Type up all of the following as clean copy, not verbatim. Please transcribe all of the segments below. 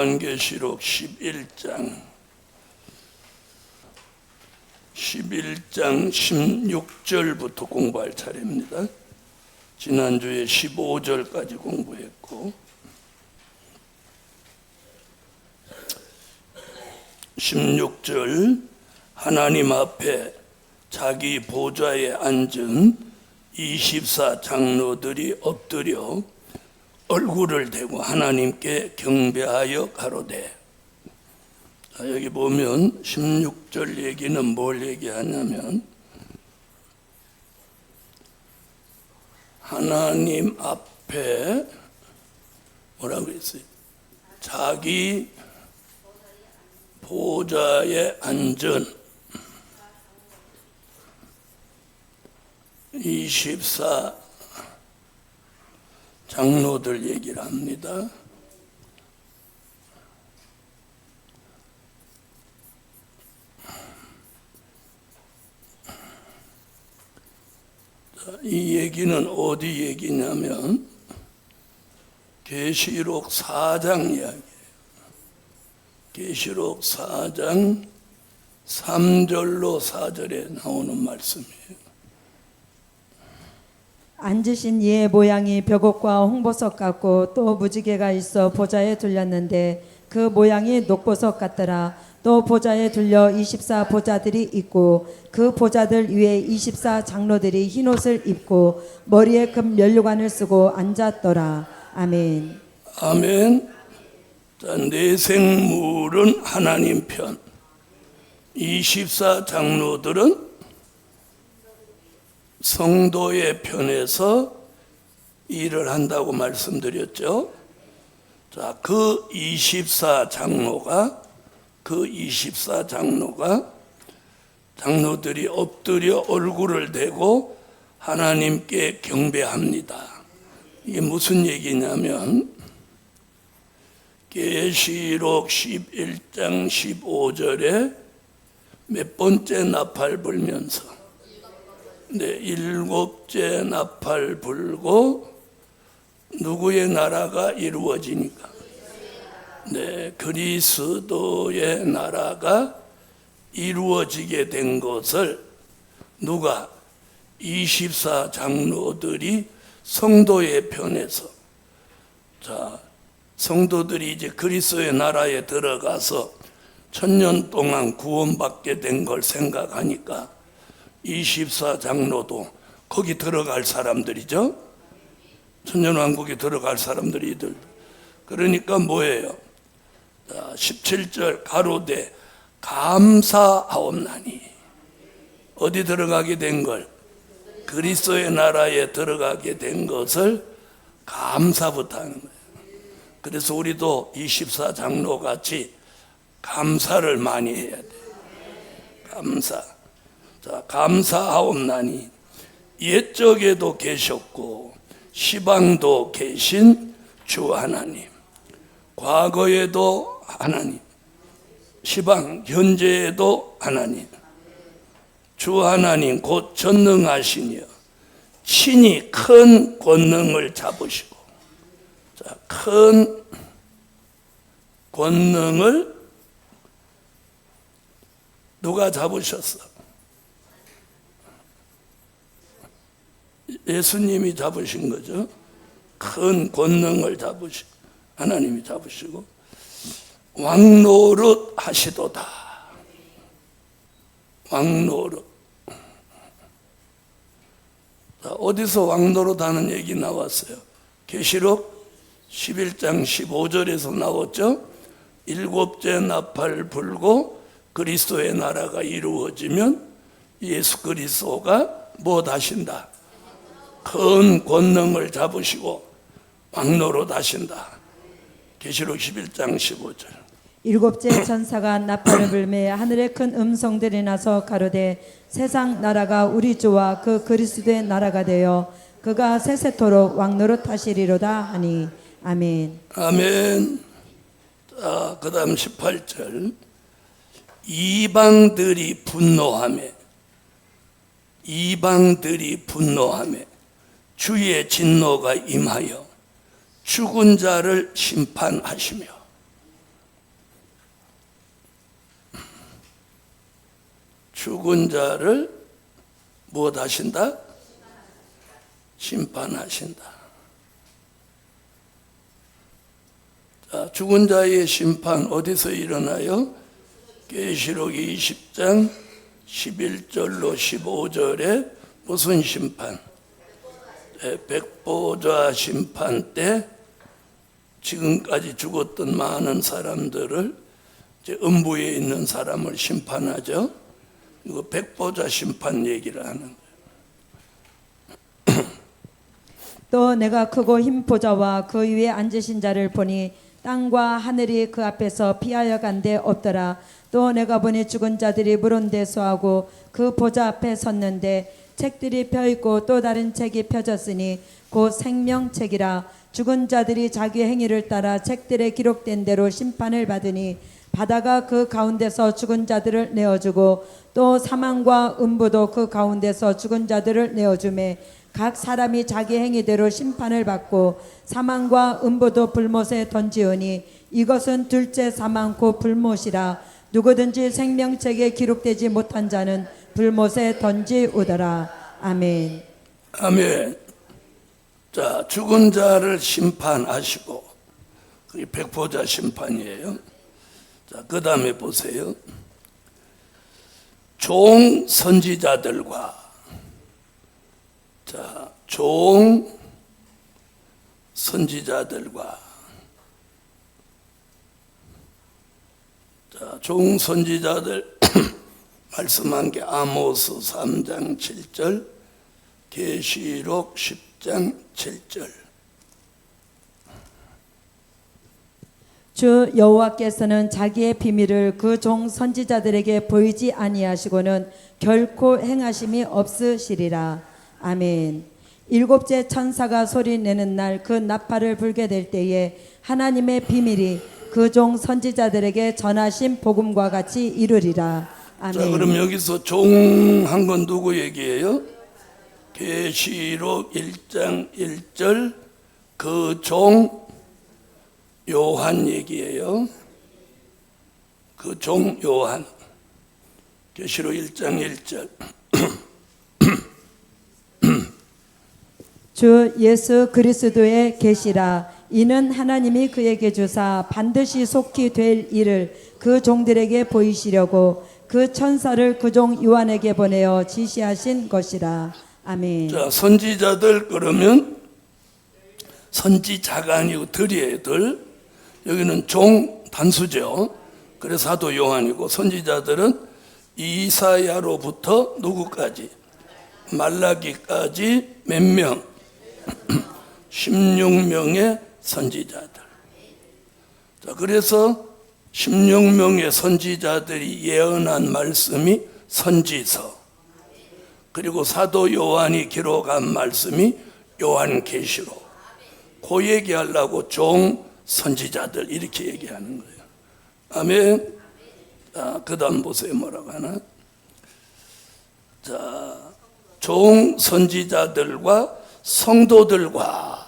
요한계시록 11장 16절부터 공부할 차례입니다. 지난주에 15절까지 공부했고 16절 하나님 앞에 자기 보좌에 앉은 24 장로들이 엎드려 얼굴을 대고 하나님께 경배하여 가로되. 자, 여기 보면 16절 얘기는 뭘 얘기하냐면 하나님 앞에 뭐라고 했어요? 자기 보좌에 앉은 24 장로들 얘기를 합니다. 이 얘기는 어디 얘기냐면 계시록 4장 이야기예요. 계시록 4장 3절로 4절에 나오는 말씀이에요. 앉으신 이의 모양이 벽옥과 홍보석 같고 또 무지개가 있어 보좌에 둘렸는데 그 모양이 녹보석 같더라. 또 보좌에 둘려 24 보좌들이 있고 그 보좌들 위에 24 장로들이 흰옷을 입고 머리에 금 면류관을 쓰고 앉았더라. 아멘. 아멘. 자, 내생물은 하나님 편, 24 장로들은 성도의 편에서 일을 한다고 말씀드렸죠. 자, 그 24 장로들이 엎드려 얼굴을 대고 하나님께 경배합니다. 이게 무슨 얘기냐면 계시록 11장 15절에 몇 번째 나팔 불면서 일곱째 나팔 불고 누구의 나라가 이루어지니까 그리스도의 나라가 이루어지게 된 것을 누가 24 장로들이 성도의 편에서, 자, 성도들이 이제 그리스도의 나라에 들어가서 1000년 동안 구원받게 된 걸 생각하니까 24 장로도 거기 들어갈 사람들이죠. 천년왕국에 들어갈 사람들이들. 그러니까 뭐예요? 17절 가로되 감사하옵나니. 어디 들어가게 된 걸? 그리스도의 나라에 들어가게 된 것을 감사부터 하는 거예요. 그래서 우리도 24 장로 같이 감사를 많이 해야 돼요. 감사. 자, 감사하옵나니 옛적에도 계셨고 시방도 계신 주 하나님, 과거에도 하나님, 시방 현재에도 하나님, 주 하나님 곧 전능하시며 친히 큰 권능을 잡으시고. 자, 큰 권능을 누가 잡으셨어? 예수님이 잡으신 거죠. 큰 권능을 잡으시고 하나님이 잡으시고 왕노릇 하시도다. 왕노릇. 자, 어디서 왕노릇 하는 얘기 나왔어요? 계시록 11장 15절에서 나왔죠. 일곱째 나팔 불고 그리스도의 나라가 이루어지면 예수 그리스도가 뭐 하신다? 큰 권능을 잡으시고 왕노릇 하신다. 계시록 11장 15절. 일곱째 천사가 나팔을 불매 하늘에 큰 음성들이 나서 가로되 세상 나라가 우리 주와 그 그리스도의 나라가 되어 그가 세세토록 왕노릇 하시리로다 하니. 아멘. 아멘. 자, 그 다음 18절. 이방들이 분노하며 주의 진노가 임하여 죽은 자를 심판하시며. 죽은 자를 무엇 하신다? 심판하신다. 자, 죽은 자의 심판 어디서 일어나요? 계시록 20장 11절로 15절에 무슨 심판? 백보자 심판 때 지금까지 죽었던 많은 사람들을 이제 음부에 있는 사람을 심판하죠. 이거 백보자 심판 얘기를 하는 거예요. 또 내가 크고 흰 보좌와 그 위에 앉으신 자를 보니 땅과 하늘이 그 앞에서 피하여 간데 없더라. 또 내가 보니 죽은 자들이 물온데 서하고 그 보좌 앞에 섰는데 책들이 펴있고 또 다른 책이 펴졌으니 곧 생명책이라. 죽은 자들이 자기 행위를 따라 책들에 기록된 대로 심판을 받으니 바다가 그 가운데서 죽은 자들을 내어주고 또 사망과 음부도 그 가운데서 죽은 자들을 내어주매 각 사람이 자기 행위대로 심판을 받고 사망과 음부도 불못에 던지우니 이것은 둘째 사망 곧 불못이라. 누구든지 생명책에 기록되지 못한 자는 불못에 던지우더라. 아멘. 아멘. 자, 죽은 자를 심판하시고 그게 백보자 심판이에요. 자, 그 다음에 보세요. 종 선지자들과 자, 종 선지자들과 자, 종 선지자들 말씀한 게 아모스 3장 7절, 계시록 10장 7절. 주 여호와께서는 자기의 비밀을 그 종 선지자들에게 보이지 아니하시고는 결코 행하심이 없으시리라. 아멘. 일곱째 천사가 소리내는 날 그 나팔을 불게 될 때에 하나님의 비밀이 그 종 선지자들에게 전하신 복음과 같이 이루리라. 아멘. 자, 그럼 여기서 종 한 건 누구 얘기예요? 계시록 1장 1절 그 종 요한 얘기예요. 그 종 요한. 계시록 1장 1절. 주 예수 그리스도의 계시라. 이는 하나님이 그에게 주사 반드시 속히 될 일을 그 종들에게 보이시려고 그 천사를 그 종 요한에게 보내어 지시하신 것이라. 아멘. 자, 선지자들 그러면 선지자가 아니고 들이에요. 들. 여기는 종 단수죠. 그래서 사도 요한이고 선지자들은 이사야로부터 누구까지? 말라기까지 몇 명? 16명의 선지자들. 자, 그래서 16명의 선지자들이 예언한 말씀이 선지서, 그리고 사도 요한이 기록한 말씀이 요한계시록. 그 얘기하려고 종 선지자들 이렇게 얘기하는 거예요. 아멘. 자, 그 다음 보세요. 뭐라고 하나? 자, 종 선지자들과 성도들과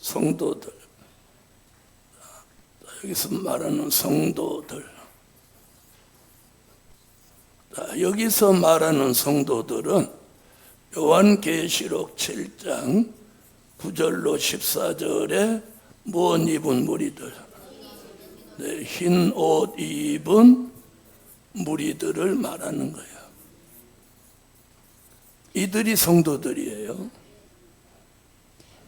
성도들. 여기서 말하는 성도들. 자, 여기서 말하는 성도들은 요한계시록 7장 9절로 14절에 무엇 입은 무리들? 네, 흰 옷 입은 무리들을 말하는 거예요. 이들이 성도들이에요.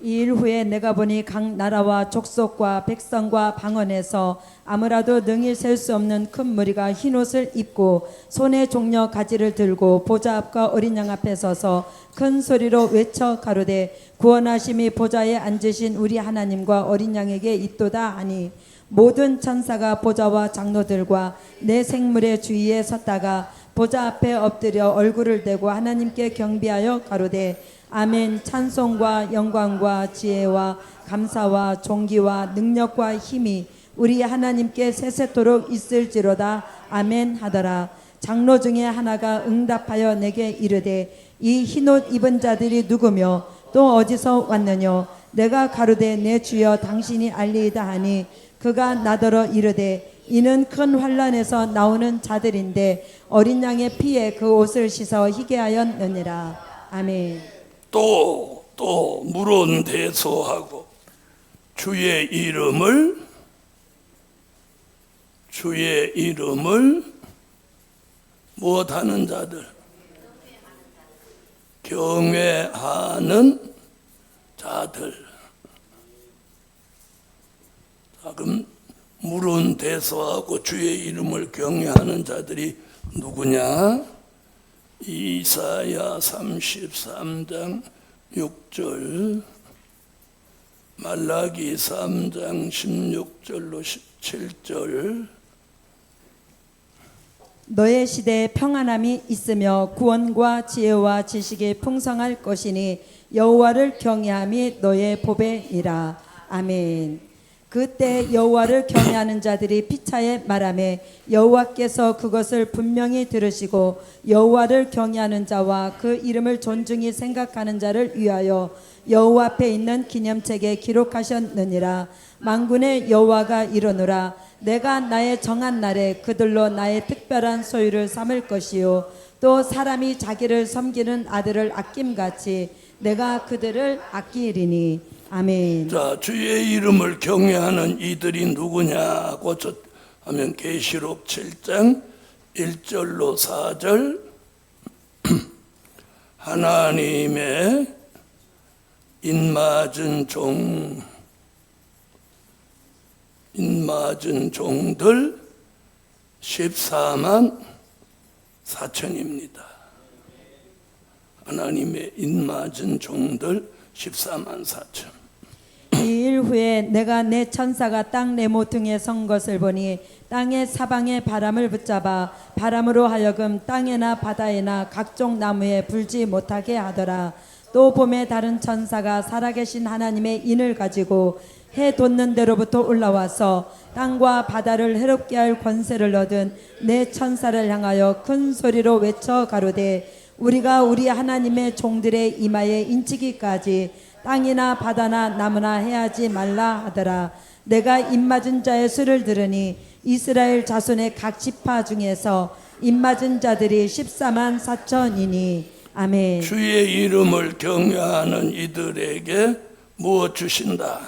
이 일 후에 내가 보니 각 나라와 족속과 백성과 방언에서 아무라도 능히 셀 수 없는 큰 무리가 흰옷을 입고 손에 종려 가지를 들고 보좌 앞과 어린 양 앞에 서서 큰 소리로 외쳐 가로되 구원하심이 보좌에 앉으신 우리 하나님과 어린 양에게 있도다 하니 모든 천사가 보좌와 장로들과 내 생물의 주위에 섰다가 보좌 앞에 엎드려 얼굴을 대고 하나님께 경배하여 가로되 아멘. 찬송과 영광과 지혜와 감사와 존귀와 능력과 힘이 우리 하나님께 세세토록 있을지로다. 아멘 하더라. 장로 중에 하나가 응답하여 내게 이르되 이 흰옷 입은 자들이 누구며 또 어디서 왔느뇨? 내가 가로되 내 주여 당신이 알리이다 하니 그가 나더러 이르되 이는 큰 환란에서 나오는 자들인데 어린 양의 피에 그 옷을 씻어 희게 하였느니라. 아멘. 또 물은 대소하고 주의 이름을 무엇하는 자들, 경외하는 자들. 자, 그럼 물은 대소하고 주의 이름을 경외하는 자들이 누구냐? 이사야 33장 6절, 말라기 3장 16절로 17절. 너의 시대에 평안함이 있으며 구원과 지혜와 지식이 풍성할 것이니 여호와를 경외함이 너의 보배니라. 아멘. 그때 여호와를 경외하는 자들이 피차에 말하매 여호와께서 그것을 분명히 들으시고 여호와를 경외하는 자와 그 이름을 존중히 생각하는 자를 위하여 여호와 앞에 있는 기념책에 기록하셨느니라. 만군의 여호와가 이르노라. 내가 나의 정한 날에 그들로 나의 특별한 소유를 삼을 것이요 또 사람이 자기를 섬기는 아들을 아낌같이 내가 그들을 아끼리니. 아멘. 자, 주의 이름을 경외하는 이들이 누구냐고 하면 계시록 7장 1절로 4절. 하나님의 인맞은 종들 14만 4천입니다. 하나님의 인맞은 종들 14만 4천. 이 일 후에 내가 내 천사가 땅 내 모퉁이에 선 것을 보니 땅의 사방에 바람을 붙잡아 바람으로 하여금 땅에나 바다에나 각종 나무에 불지 못하게 하더라. 또 봄에 다른 천사가 살아계신 하나님의 인을 가지고 해 돋는 데로부터 올라와서 땅과 바다를 해롭게 할 권세를 얻은 내 천사를 향하여 큰 소리로 외쳐 가로되 우리가 우리 하나님의 종들의 이마에 인치기까지 땅이나 바다나 나무나 해하지 말라 하더라. 내가 입맞은 자의 수를 들으니 이스라엘 자손의 각 지파 중에서 입맞은 자들이 14만 4천이니. 아멘. 주의 이름을 경외하는 이들에게 무엇 주신다?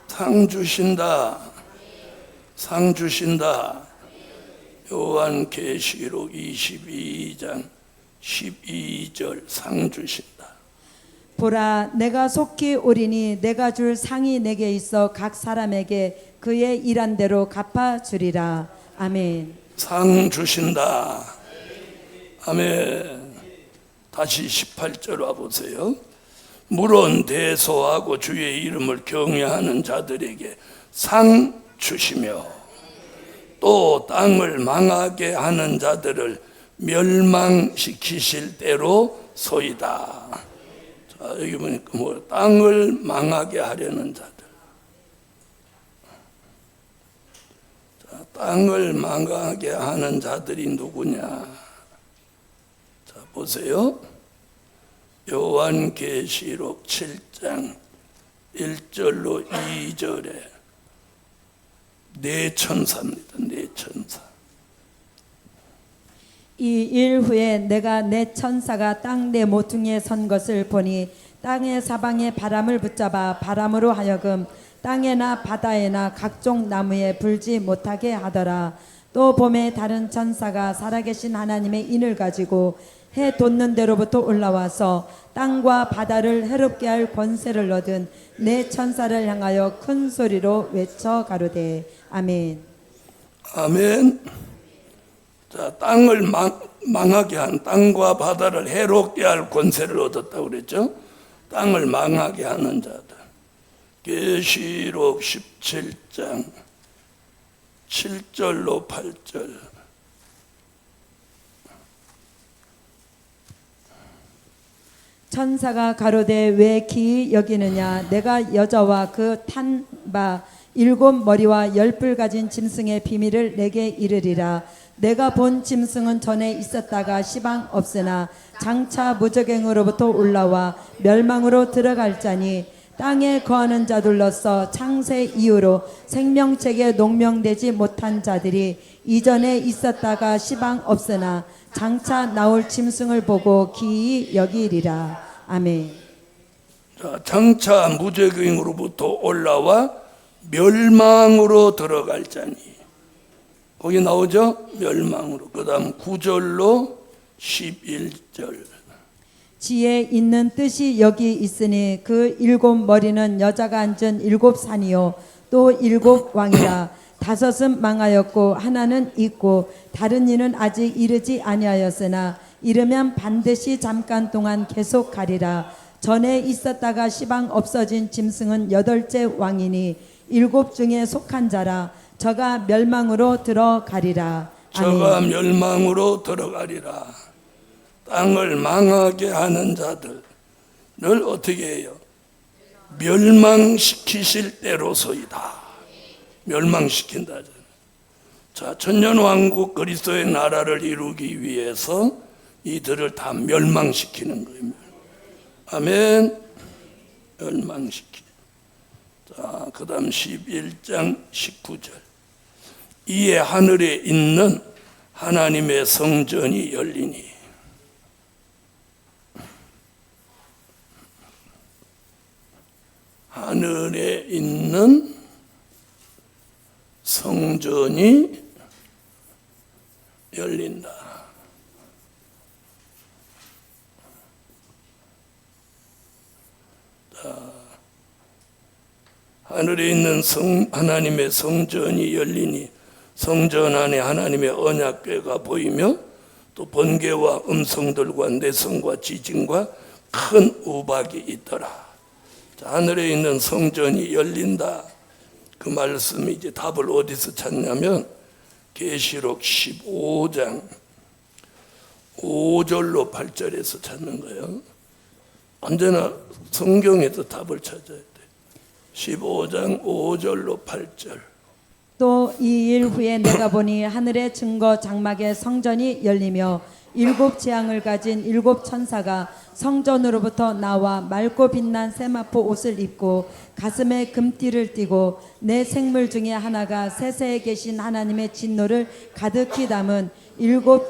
상 주신다. 상 주신다. 요한계시록 22장 12절 상 주신다. 보라 내가 속히 오리니 내가 줄 상이 내게 있어 각 사람에게 그의 일한 대로 갚아주리라. 아멘. 상 주신다. 아멘. 다시 18절 와보세요. 물은 대소하고 주의 이름을 경외하는 자들에게 상 주시며 또 땅을 망하게 하는 자들을 멸망시키실 때로 소이다. 자, 여기 보니까 땅을 망하게 하려는 자들. 자, 땅을 망하게 하는 자들이 누구냐? 자, 보세요. 요한계시록 7장 1절로 2절에 네 천사입니다. 네 천사. 이 일 후에 내가 내 천사가 땅 내 모퉁이에 선 것을 보니 땅의 사방에 바람을 붙잡아 바람으로 하여금 땅에나 바다에나 각종 나무에 불지 못하게 하더라. 또 봄에 다른 천사가 살아계신 하나님의 인을 가지고 해 돋는 데로부터 올라와서 땅과 바다를 해롭게 할 권세를 얻은 내 천사를 향하여 큰 소리로 외쳐 가로되 아멘. 아멘. 자, 땅을 망하게 한, 땅과 바다를 해롭게 할 권세를 얻었다고 그랬죠. 땅을 망하게 하는 자들. 계시록 17장 7절로 8절. 천사가 가로되 왜 기이 여기느냐. 내가 여자와 그 탄 바 7머리와 10뿔 가진 짐승의 비밀을 내게 이르리라. 내가 본 짐승은 전에 있었다가 시방 없으나 장차 무적행으로부터 올라와 멸망으로 들어갈 자니 땅에 거하는 자들로서 창세 이후로 생명책에 농명되지 못한 자들이 이전에 있었다가 시방 없으나 장차 나올 짐승을 보고 기이 여기리라. 아멘. 자, 장차 무저갱으로부터 올라와 멸망으로 들어갈 자니, 거기 나오죠? 멸망으로. 그 다음 9절로 11절. 지혜 있는 뜻이 여기 있으니 그 일곱 머리는 여자가 앉은 일곱 산이요 또 일곱 왕이라. 다섯은 망하였고 하나는 있고 다른 이는 아직 이르지 아니하였으나 이르면 반드시 잠깐 동안 계속 가리라. 전에 있었다가 시방 없어진 짐승은 여덟째 왕이니 일곱 중에 속한 자라. 저가 멸망으로 들어가리라. 저가 아멘. 멸망으로 들어가리라. 땅을 망하게 하는 자들을 어떻게 해요? 멸망시키실 때로서이다. 멸망시킨다. 자, 천년왕국 그리스도의 나라를 이루기 위해서 이들을 다 멸망시키는 거예요. 아멘. 멸망시키. 자, 그 다음 11장 19절. 이에 하늘에 있는 하나님의 성전이 열리니. 하늘에 있는 성전이 열린다. 하늘에 있는 하나님의 성전이 열리니 성전 안에 하나님의 언약궤가 보이며 또 번개와 음성들과 내성과 지진과 큰 우박이 있더라. 자, 하늘에 있는 성전이 열린다. 그 말씀이 이제 답을 어디서 찾냐면 계시록 15장 5절로 8절에서 찾는 거예요. 언제나 성경에서 답을 찾아야 돼. 15장 5절로 8절. 또 이 일 후에 내가 보니 하늘의 증거 장막의 성전이 열리며 일곱 재앙을 가진 일곱 천사가 성전으로부터 나와 맑고 빛난 세마포 옷을 입고 가슴에 금띠를 띠고 내 생물 중에 하나가 세세에 계신 하나님의 진노를 가득히 담은 일곱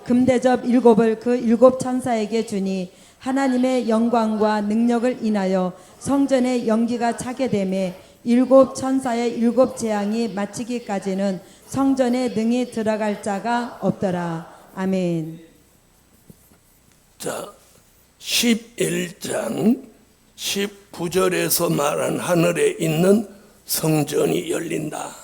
금대접 일곱을 그 일곱 천사에게 주니 하나님의 영광과 능력을 인하여 성전의 연기가 차게 되매 일곱 천사의 일곱 재앙이 마치기까지는 성전에 능히 들어갈 자가 없더라. 아멘. 자, 11장 19절에서 말한 하늘에 있는 성전이 열린다.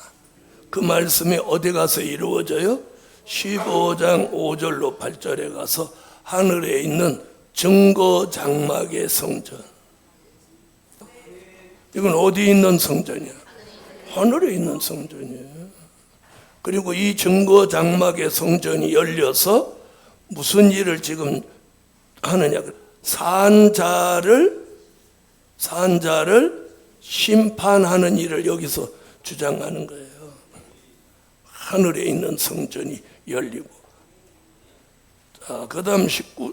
그 말씀이 어디 가서 이루어져요? 15장 5절로 8절에 가서 하늘에 있는 증거 장막의 성전. 이건 어디 있는 성전이야? 하늘에 있는 성전이에요. 그리고 이 증거 장막의 성전이 열려서 무슨 일을 지금 하느냐? 산자를 심판하는 일을 여기서 주장하는 거예요. 하늘에 있는 성전이 열리고. 자, 그 다음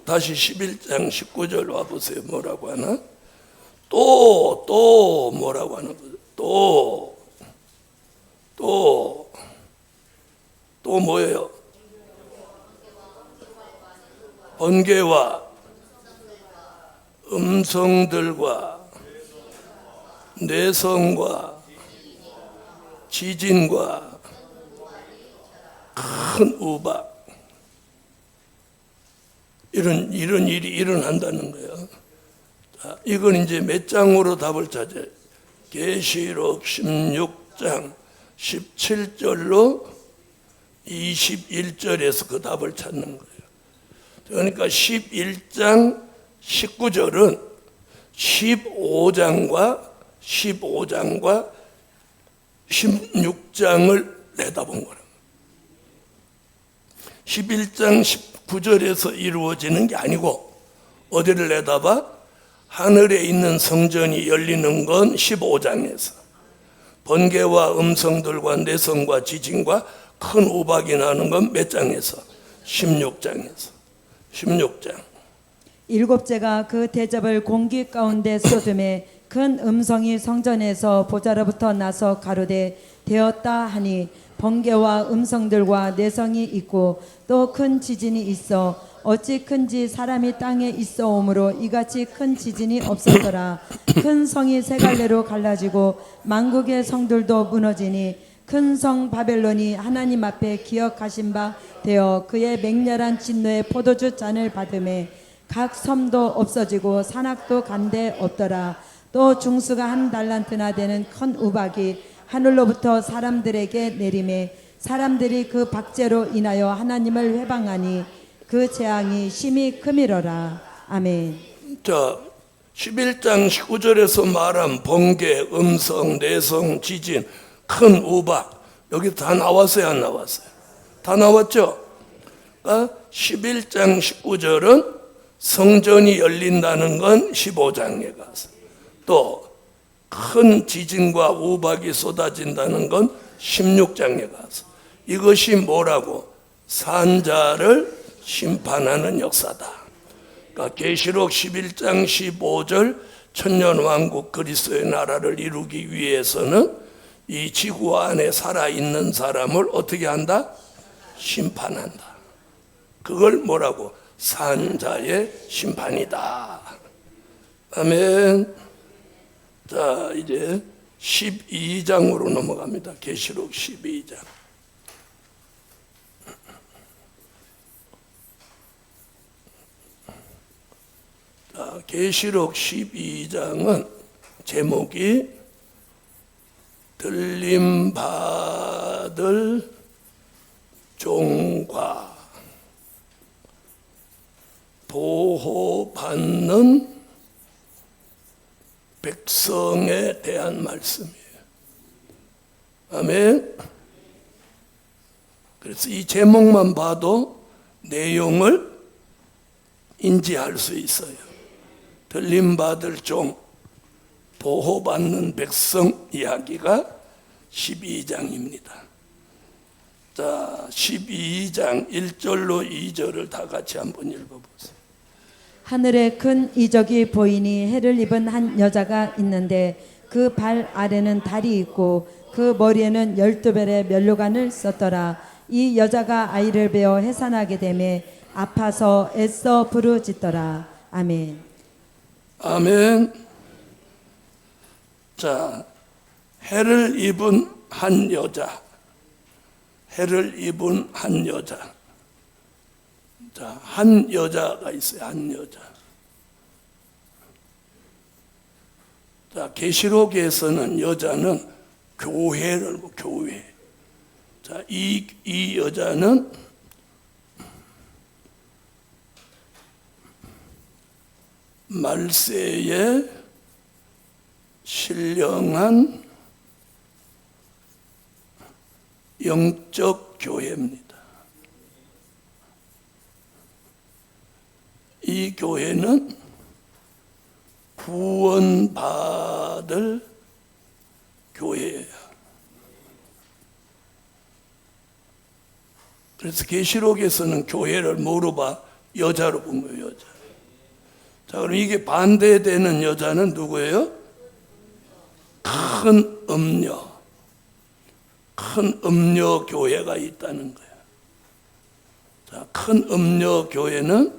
다시 11장 19절 와보세요. 뭐라고 하나? 또 뭐라고 하나? 또 뭐예요? 번개와 음성들과 내성과 지진과 큰 우박, 이런 일이 일어난다는 거예요. 자, 이건 이제 몇 장으로 답을 찾아요? 계시록 16장 17절로 21절에서 그 답을 찾는 거예요. 그러니까 11장 19절은 15장과 16장을 내다본 거예요. 11장 19절에서 이루어지는 게 아니고 어디를 내다봐? 하늘에 있는 성전이 열리는 건 15장에서, 번개와 음성들과 내성과 지진과 큰 우박이 나는 건 몇 장에서? 16장에서. 16장. 일곱째가 그 대접을 공기 가운데 쏟음에 큰 음성이 성전에서 보좌로부터 나서 가로되 되었다 하니 번개와 음성들과 내성이 있고 또 큰 지진이 있어 어찌 큰지 사람이 땅에 있어 오므로 이같이 큰 지진이 없었더라. 큰 성이 세 갈래로 갈라지고 만국의 성들도 무너지니 큰 성 바벨론이 하나님 앞에 기억하신 바 되어 그의 맹렬한 진노의 포도주 잔을 받음에 각 섬도 없어지고 산악도 간데 없더라. 또 중수가 한 달란트나 되는 큰 우박이 하늘로부터 사람들에게 내림에 사람들이 그 박제로 인하여 하나님을 회방하니 그 재앙이 심히 크미러라. 아멘. 자, 11장 19절에서 말한 번개, 음성, 내성, 지진, 큰 우박, 여기 다 나왔어요, 안 나왔어요? 다 나왔죠? 그러니까 11장 19절은 성전이 열린다는 건 15장에 가서, 또 큰 지진과 우박이 쏟아진다는 건 16장에 가서, 이것이 뭐라고? 산자를 심판하는 역사다. 그러니까 계시록 11장 15절 천년왕국 그리스도의 나라를 이루기 위해서는 이 지구 안에 살아있는 사람을 어떻게 한다? 심판한다. 그걸 뭐라고? 산자의 심판이다. 아멘. 자, 이제 12장으로 넘어갑니다. 계시록 12장. 자, 계시록 12장은 제목이 들림받을 종과 보호받는 백성에 대한 말씀이에요. 아멘. 그래서 이 제목만 봐도 내용을 인지할 수 있어요. 들림받을 종, 보호받는 백성 이야기가 12장입니다. 자, 12장 1절로 2절을 다 같이 한번 읽어보세요. 하늘에 큰 이적이 보이니 해를 입은 한 여자가 있는데 그 발 아래는 달이 있고 그 머리에는 12별의 면류관을 썼더라. 이 여자가 아이를 베어 해산하게 되매 아파서 애써 부르짖더라. 아멘. 아멘. 자, 해를 입은 한 여자, 해를 입은 한 여자. 자, 한 여자가 있어요. 한 여자. 자, 계시록에서는 여자는 교회를, 교회. 자, 이 여자는 말세에 신령한 영적 교회입니다. 이 교회는 구원받을 교회예요. 그래서 계시록에서는 교회를 뭐로 봐? 여자로 본 거예요. 여자. 자, 그럼 이게 반대되는 여자는 누구예요? 큰 음녀 교회가 있다는 거예요. 자, 큰 음녀 교회는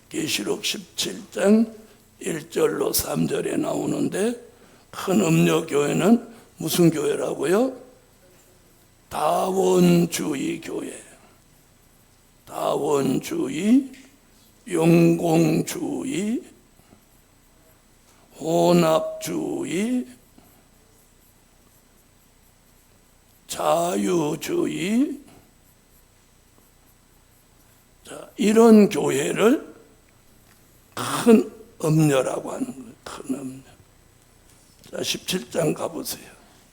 계시록 17장 1절로 3절에 나오는데, 큰 음녀 교회는 무슨 교회라고요? 다원주의 교회. 다원주의, 용공주의, 혼합주의, 자유주의. 자, 이런 교회를 큰 음녀라고 하는 거예요. 큰 음녀. 자, 17장 가보세요.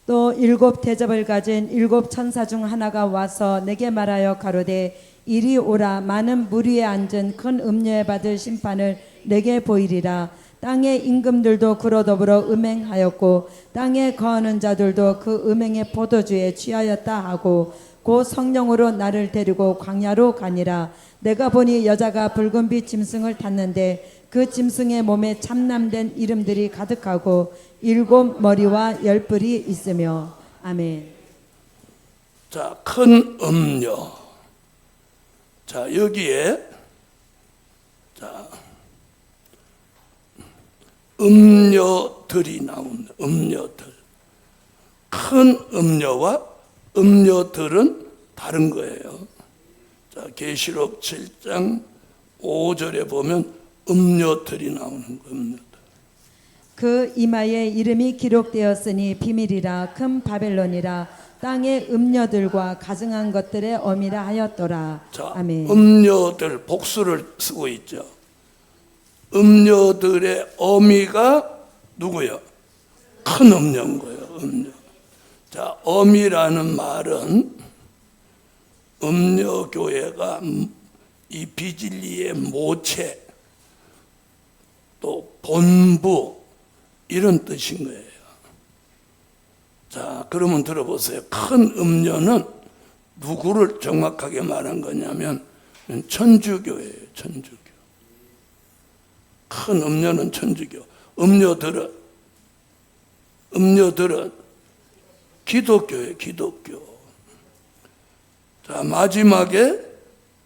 또 일곱 대접을 가진 일곱 천사 중 하나가 와서 내게 말하여 가로되 이리 오라. 많은 물 위에 앉은 큰 음녀에 받을 심판을 내게 보이리라. 땅의 임금들도 그로 더불어 음행하였고 땅에 거하는 자들도 그 음행의 포도주에 취하였다 하고 곧 성령으로 나를 데리고 광야로 가니라. 내가 보니 여자가 붉은빛 짐승을 탔는데 그 짐승의 몸에 참남된 이름들이 가득하고 7 머리와 10 뿔이 있으며. 아멘. 자, 큰 음료. 자, 여기에 자, 음료들이 나옵니다. 음료들. 큰 음료와 음료들은 다른 거예요. 자, 계시록 7장 5절에 보면 음료들이 나오는 거예요. 음료들. 그 이마에 이름이 기록되었으니 비밀이라 큰 바벨론이라 땅의 음녀들과 가증한 것들의 어미라 하였더라. 자, 아멘. 음료들 복수를 쓰고 있죠. 음료들의 어미가 누구요? 큰 음료인 거예요. 음료. 자, 어미라는 말은 음료교회가 이 비진리의 모체 또 본부 이런 뜻인 거예요. 자, 그러면 들어보세요. 큰 음료는 누구를 정확하게 말한 거냐면 천주교예요. 천주교. 큰 음료는 천주교. 음료들은 기독교예요. 기독교. 자, 마지막에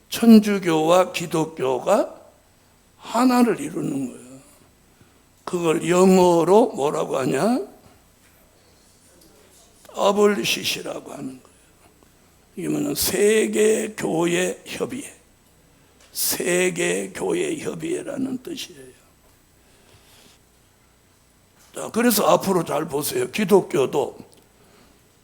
천주교와 기독교가 하나를 이루는 거예요. 그걸 영어로 뭐라고 하냐? WCC라고 하는 거예요. 이게 뭐냐면 세계교회 협의회. 세계교회 협의회라는 뜻이에요. 자, 그래서 앞으로 잘 보세요. 기독교도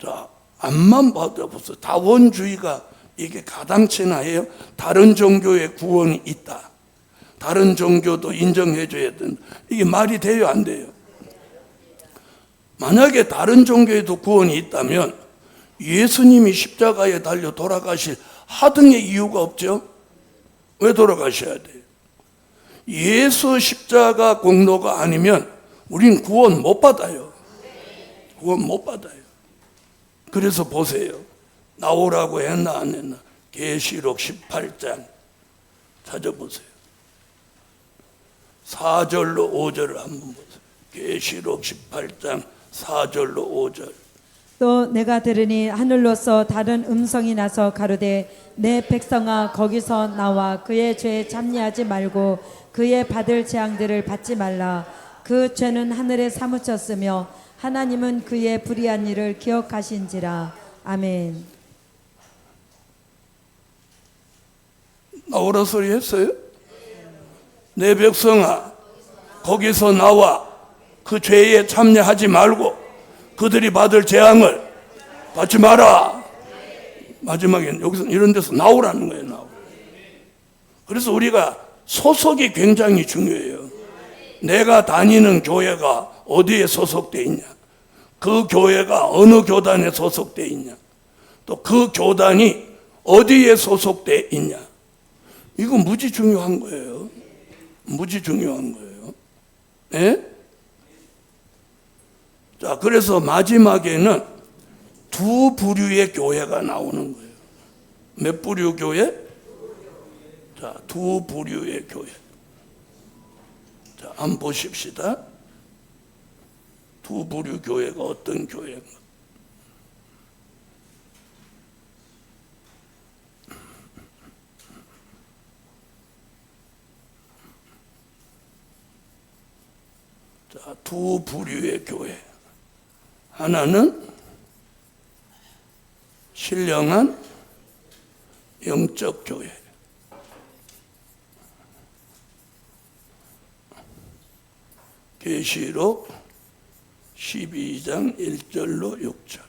자, 앞만 봐도 보세요. 다원주의가 이게 가당치나 해요. 다른 종교에 구원이 있다. 다른 종교도 인정해줘야 된다. 이게 말이 돼요, 안 돼요? 만약에 다른 종교에도 구원이 있다면 예수님이 십자가에 달려 돌아가실 하등의 이유가 없죠? 왜 돌아가셔야 돼요? 예수 십자가 공로가 아니면 우린 구원 못 받아요. 구원 못 받아요. 그래서 보세요. 나오라고 했나 안 했나? 계시록 18장 찾아보세요. 4절로 5절을 한번 보세요. 계시록 18장 4절로 5절. 또 내가 들으니 하늘로서 다른 음성이 나서 가로되 내 백성아 거기서 나와 그의 죄에 참여하지 말고 그의 받을 재앙들을 받지 말라. 그 죄는 하늘에 사무쳤으며 하나님은 그의 불의한 일을 기억하신지라. 아멘. 나오라 소리 했어요? 내 백성아 거기서 나와 그 죄에 참여하지 말고 그들이 받을 재앙을 받지 마라. 마지막에는 여기서 이런 데서 나오라는 거예요. 나오. 그래서 우리가 소속이 굉장히 중요해요. 내가 다니는 교회가 어디에 소속돼 있냐, 그 교회가 어느 교단에 소속돼 있냐, 또 그 교단이 어디에 소속돼 있냐, 이거 무지 중요한 거예요. 무지 중요한 거예요. 네? 자, 그래서 마지막에는 두 부류의 교회가 나오는 거예요. 몇 부류 교회? 자, 두 부류의 교회. 자, 한번 보십시다. 두 부류 교회가 어떤 교회인가? 자, 두 부류의 교회. 하나는 신령한 영적 교회. 계시록 12장 1절로 6절.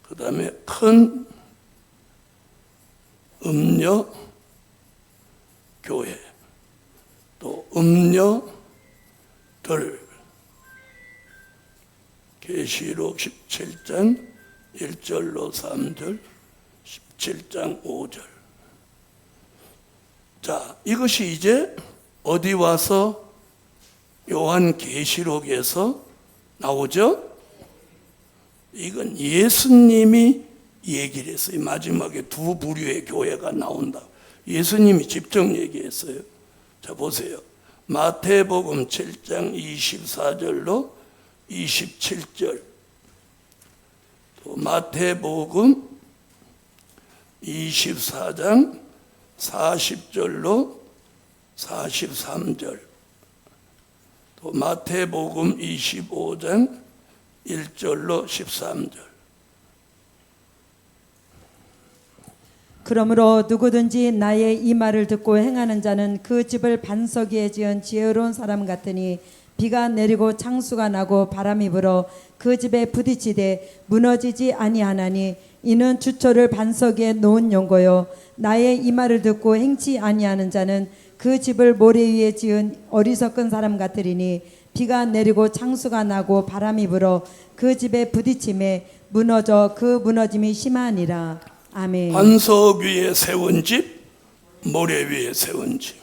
그 다음에 큰 음녀 교회, 또 음녀들. 계시록 17장 1절로 3절, 17장 5절. 자, 이것이 이제 어디 와서 요한계시록에서 나오죠? 이건 예수님이 얘기를 했어요. 마지막에 두 부류의 교회가 나온다. 예수님이 직접 얘기했어요. 자, 보세요. 마태복음 7장 24절로 27절, 또 마태복음 24장 40절로 43절, 또 마태복음 25장 1절로 13절. 그러므로 누구든지 나의 이 말을 듣고 행하는 자는 그 집을 반석 위에 지은 지혜로운 사람 같으니 비가 내리고 창수가 나고 바람이 불어 그 집에 부딪히되 무너지지 아니하나니 이는 주초를 반석 위에 놓은 용고요. 나의 이 말을 듣고 행치 아니하는 자는 그 집을 모래 위에 지은 어리석은 사람 같으리니 비가 내리고 창수가 나고 바람이 불어 그 집에 부딪힘에 무너져 그 무너짐이 심하니라. 아멘. 반석 위에 세운 집, 모래 위에 세운 집.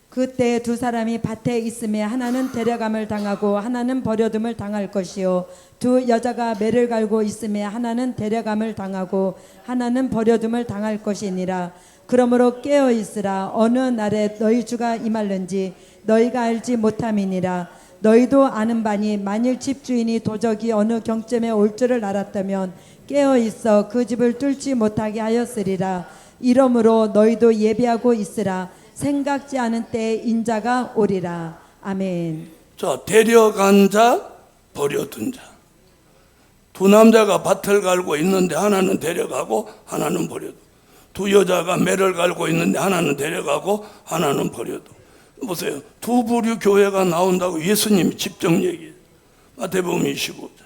그때 두 사람이 밭에 있음에 하나는 데려감을 당하고 하나는 버려둠을 당할 것이요 두 여자가 매를 갈고 있음에 하나는 데려감을 당하고 하나는 버려둠을 당할 것이니라. 그러므로 깨어 있으라. 어느 날에 너희 주가 임할는지 너희가 알지 못함이니라. 너희도 아는 바니 만일 집주인이 도적이 어느 경점에 올 줄을 알았다면 깨어 있어 그 집을 뚫지 못하게 하였으리라. 이러므로 너희도 예비하고 있으라. 생각지 않은 때에 인자가 오리라. 아멘. 자, 데려간 자, 버려둔 자. 두 남자가 밭을 갈고 있는데 하나는 데려가고 하나는 버려둬. 두 여자가 매를 갈고 있는데 하나는 데려가고 하나는 버려둬. 보세요. 두 부류 교회가 나온다고 예수님이 직접 얘기해요. 마태복음 25장.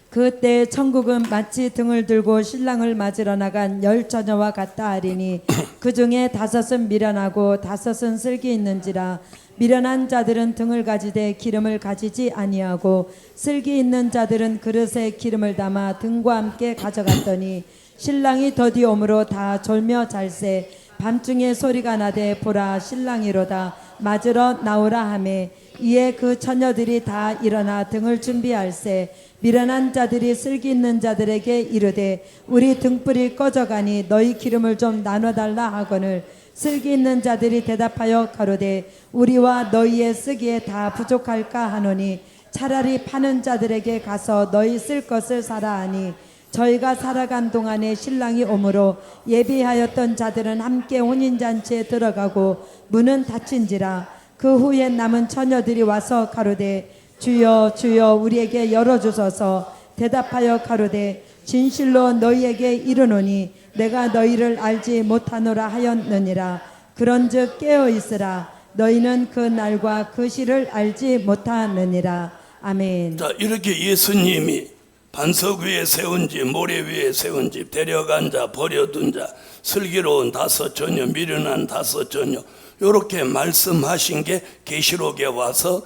그때 천국은 마치 등을 들고 신랑을 맞으러 나간 열 처녀와 같다 하리니 그 중에 다섯은 미련하고 다섯은 슬기 있는지라. 미련한 자들은 등을 가지되 기름을 가지지 아니하고 슬기 있는 자들은 그릇에 기름을 담아 등과 함께 가져갔더니 신랑이 더디 오므로 다 졸며 잘세. 밤중에 소리가 나되 보라 신랑이로다 맞으러 나오라 하매 이에 그 처녀들이 다 일어나 등을 준비할세. 미련한 자들이 슬기 있는 자들에게 이르되 우리 등불이 꺼져가니 너희 기름을 좀 나눠달라 하거늘 슬기 있는 자들이 대답하여 가로되 우리와 너희의 쓰기에 다 부족할까 하노니 차라리 파는 자들에게 가서 너희 쓸 것을 사라 하니 저희가 살아간 동안에 신랑이 오므로 예비하였던 자들은 함께 혼인잔치에 들어가고 문은 닫힌지라. 그 후에 남은 처녀들이 와서 가로되 주여 주여 우리에게 열어주소서. 대답하여 가로되 진실로 너희에게 이르노니 내가 너희를 알지 못하노라 하였느니라. 그런즉 깨어 있으라. 너희는 그 날과 그 시를 알지 못하느니라. 아멘. 자, 이렇게 예수님이 반석 위에 세운 집, 모래 위에 세운 집, 데려간 자, 버려둔 자, 슬기로운 다섯 처녀, 미련한 다섯 처녀, 이렇게 말씀하신 게 계시록에 와서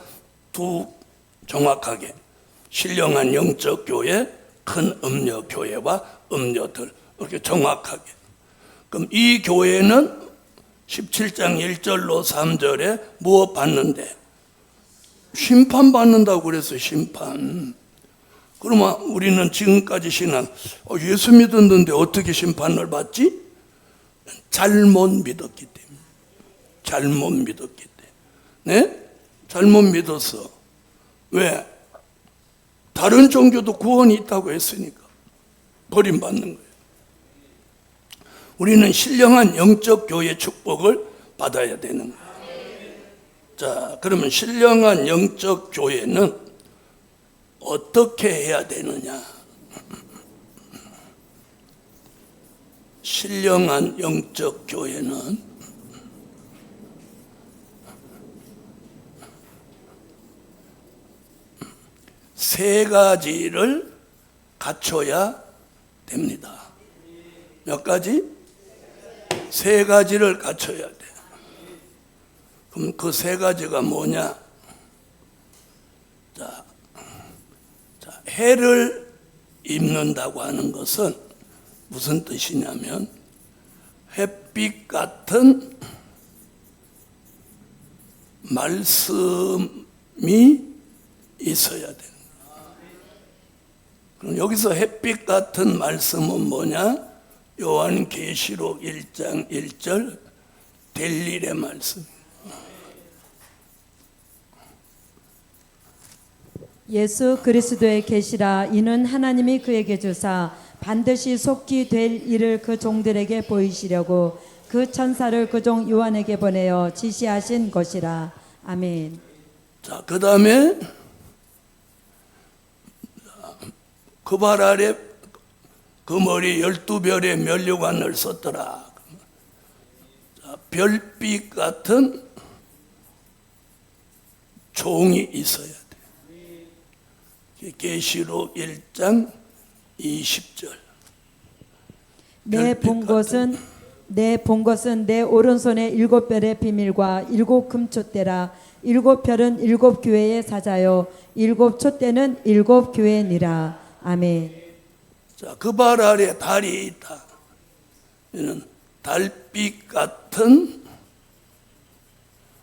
두 정확하게 신령한 영적 교회, 큰 음녀 교회와 음녀들 이렇게 정확하게. 그럼 이 교회는 17장 1절로 3절에 무엇 받는데? 심판 받는다고 그랬어요. 심판. 그러면 우리는 지금까지 신앙 예수 믿었는데 어떻게 심판을 받지? 잘못 믿었기 때문에. 잘못 믿었기 때문에. 네? 잘못 믿었어. 왜? 다른 종교도 구원이 있다고 했으니까 버림받는 거예요. 우리는 신령한 영적 교회 축복을 받아야 되는 거예요. 자, 그러면 신령한 영적 교회는 어떻게 해야 되느냐? 신령한 영적 교회는 세 가지를 갖춰야 됩니다. 몇 가지? 세 가지를 갖춰야 돼. 그럼 그 세 가지가 뭐냐? 자, 해를 입는다고 하는 것은 무슨 뜻이냐면 햇빛 같은 말씀이 있어야 돼. 그럼 여기서 햇빛 같은 말씀은 뭐냐? 요한계시록 1장 1절 될 일의 말씀. 예수 그리스도의 계시라. 이는 하나님이 그에게 주사 반드시 속히 될 일을 그 종들에게 보이시려고 그 천사를 그 종 요한에게 보내어 지시하신 것이라. 아멘. 자, 그 다음에 그 발 아래 그 머리 12별의 면류관을 썼더라. 자, 별빛 같은 종이 있어야 돼. 계시록 1장 20절. 내 본 것은 내 오른손에 7별의 비밀과 7 금촛대라. 7별은 7 교회의 사자요 7 촛대는 7 교회니라. 아멘. 자, 그 발 아래 달이 있다. 이는 달빛 같은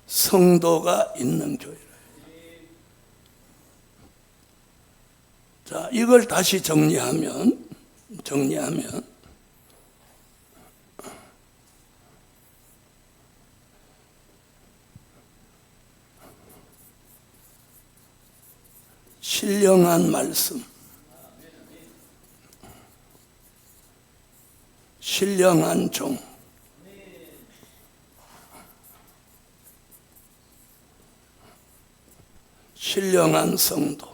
성도가 있는 교회라. 자, 이걸 다시 정리하면 신령한 말씀, 신령한 종, 신령한 성도.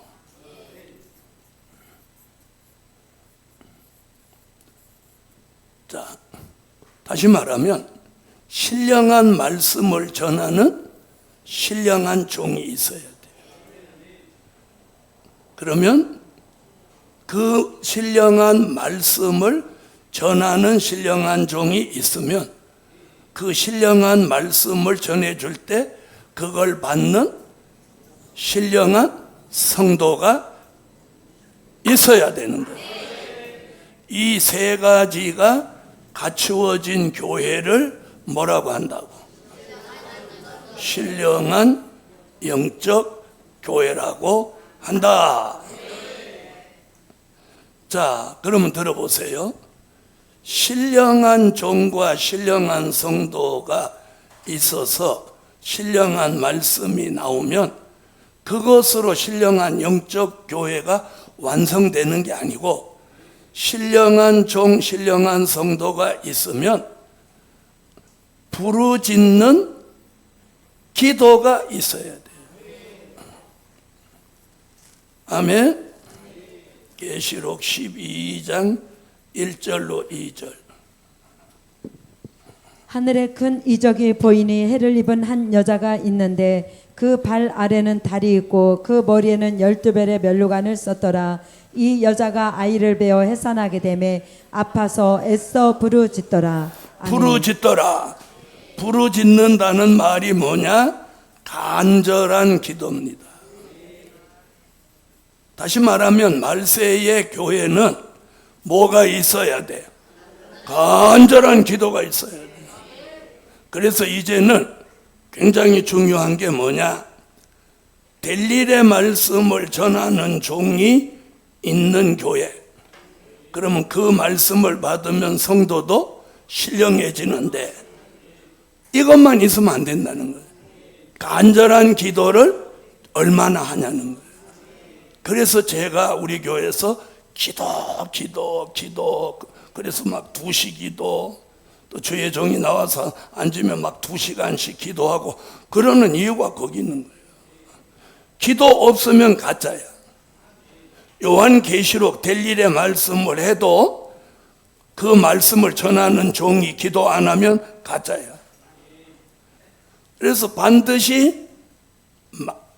자, 다시 말하면 신령한 말씀을 전하는 신령한 종이 있어야 돼요. 그러면 그 신령한 말씀을 전하는 신령한 종이 있으면 그 신령한 말씀을 전해줄 때 그걸 받는 신령한 성도가 있어야 되는 거예요. 이 세 가지가 갖추어진 교회를 뭐라고 한다고? 신령한 영적 교회라고 한다. 자, 그러면 들어보세요. 신령한 종과 신령한 성도가 있어서 신령한 말씀이 나오면 그것으로 신령한 영적 교회가 완성되는 게 아니고 신령한 종, 신령한 성도가 있으면 부르짖는 기도가 있어야 돼요. 아멘. 계시록 12장 1절로 2절. 하늘에 큰 이적이 보이니 해를 입은 한 여자가 있는데 그 발 아래는 달이 있고 그 머리에는 12별의 면류관을 썼더라. 이 여자가 아이를 베어 해산하게 되매 아파서 애써 부르짖더라. 아멘. 부르짖더라. 부르짖는다는 말이 뭐냐? 간절한 기도입니다. 다시 말하면 말세의 교회는 뭐가 있어야 돼요? 간절한 기도가 있어야 돼요. 그래서 이제는 굉장히 중요한 게 뭐냐? 될 일의 말씀을 전하는 종이 있는 교회. 그러면 그 말씀을 받으면 성도도 신령해지는데 이것만 있으면 안 된다는 거예요. 간절한 기도를 얼마나 하냐는 거예요. 그래서 제가 우리 교회에서 기도 그래서 막 2시 기도, 또 주의 종이 나와서 앉으면 막 2시간씩 기도하고 그러는 이유가 거기 있는 거예요. 기도 없으면 가짜야. 요한계시록 될 일의 말씀을 해도 그 말씀을 전하는 종이 기도 안 하면 가짜야. 그래서 반드시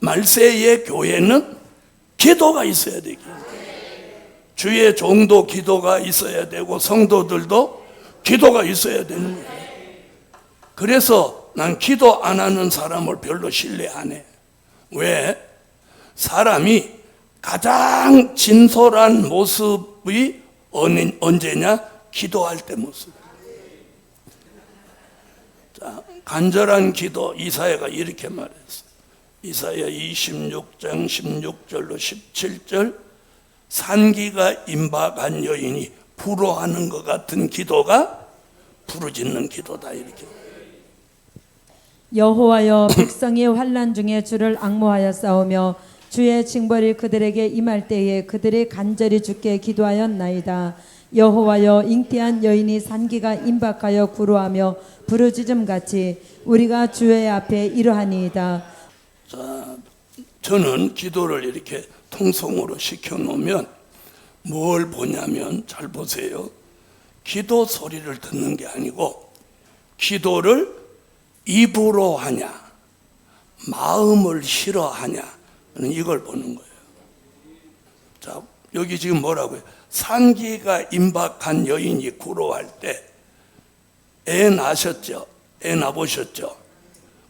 말세의 교회는 기도가 있어야 되기. 주의 종도 기도가 있어야 되고 성도들도 기도가 있어야 되는 거예요. 그래서 난 기도 안 하는 사람을 별로 신뢰 안 해. 왜? 사람이 가장 진솔한 모습이 언제냐? 기도할 때 모습. 자, 간절한 기도 이사야가 이렇게 말했어요. 이사야 26장 16절로 17절 산기가 임박한 여인이 부러워하는 것 같은 기도가 부르짖는 기도다 이렇게. 여호와여 백성이 환난 중에 주를 앙모하여 싸우며 주의 징벌이 그들에게 임할 때에 그들이 간절히 주께 기도하였나이다. 여호와여 잉태한 여인이 산기가 임박하여 구로하며 부르짖음같이 우리가 주의 앞에 이러하니이다. 자, 저는 기도를 이렇게 통성으로 시켜놓으면 뭘 보냐면 잘 보세요. 기도 소리를 듣는 게 아니고 기도를 입으로 하냐 마음을 싫어하냐 이걸 보는 거예요. 자, 여기 지금 뭐라고요? 산기가 임박한 여인이 구로할 때 애 낳으셨죠? 애 낳으셨죠?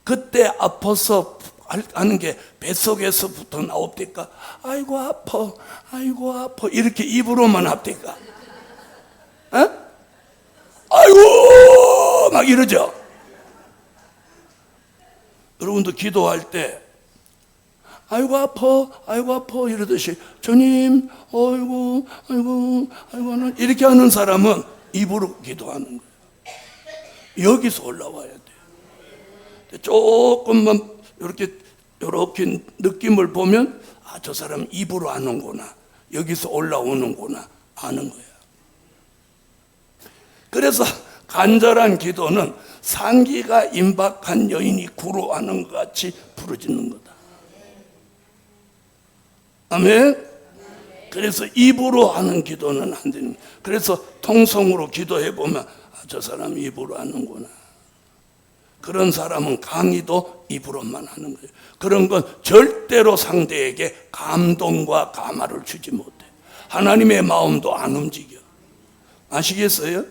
그때 아파서 하는 게 뱃속에서부터 나옵니까? 아이고 아파 아이고 아파 이렇게 입으로만 합니까? 에? 아이고 막 이러죠. 여러분도 기도할 때 아이고 아파 이러듯이 주님 아이고 이렇게 하는 사람은 입으로 기도하는 거예요. 여기서 올라와야 돼요. 조금만 이렇게 느낌을 보면 아, 저 사람 입으로 하는구나 여기서 올라오는구나 아는 거예요. 그래서 간절한 기도는 산기가 임박한 여인이 구로하는 것 같이 부르짖는 거다. 아멘. 그래서 입으로 하는 기도는 안 되는 거예요. 그래서 통성으로 기도해 보면 아, 저 사람 입으로 하는구나. 그런 사람은 강의도 입으로만 하는 거예요. 그런 건 절대로 상대에게 감동과 감화를 주지 못해. 하나님의 마음도 안 움직여. 아시겠어요?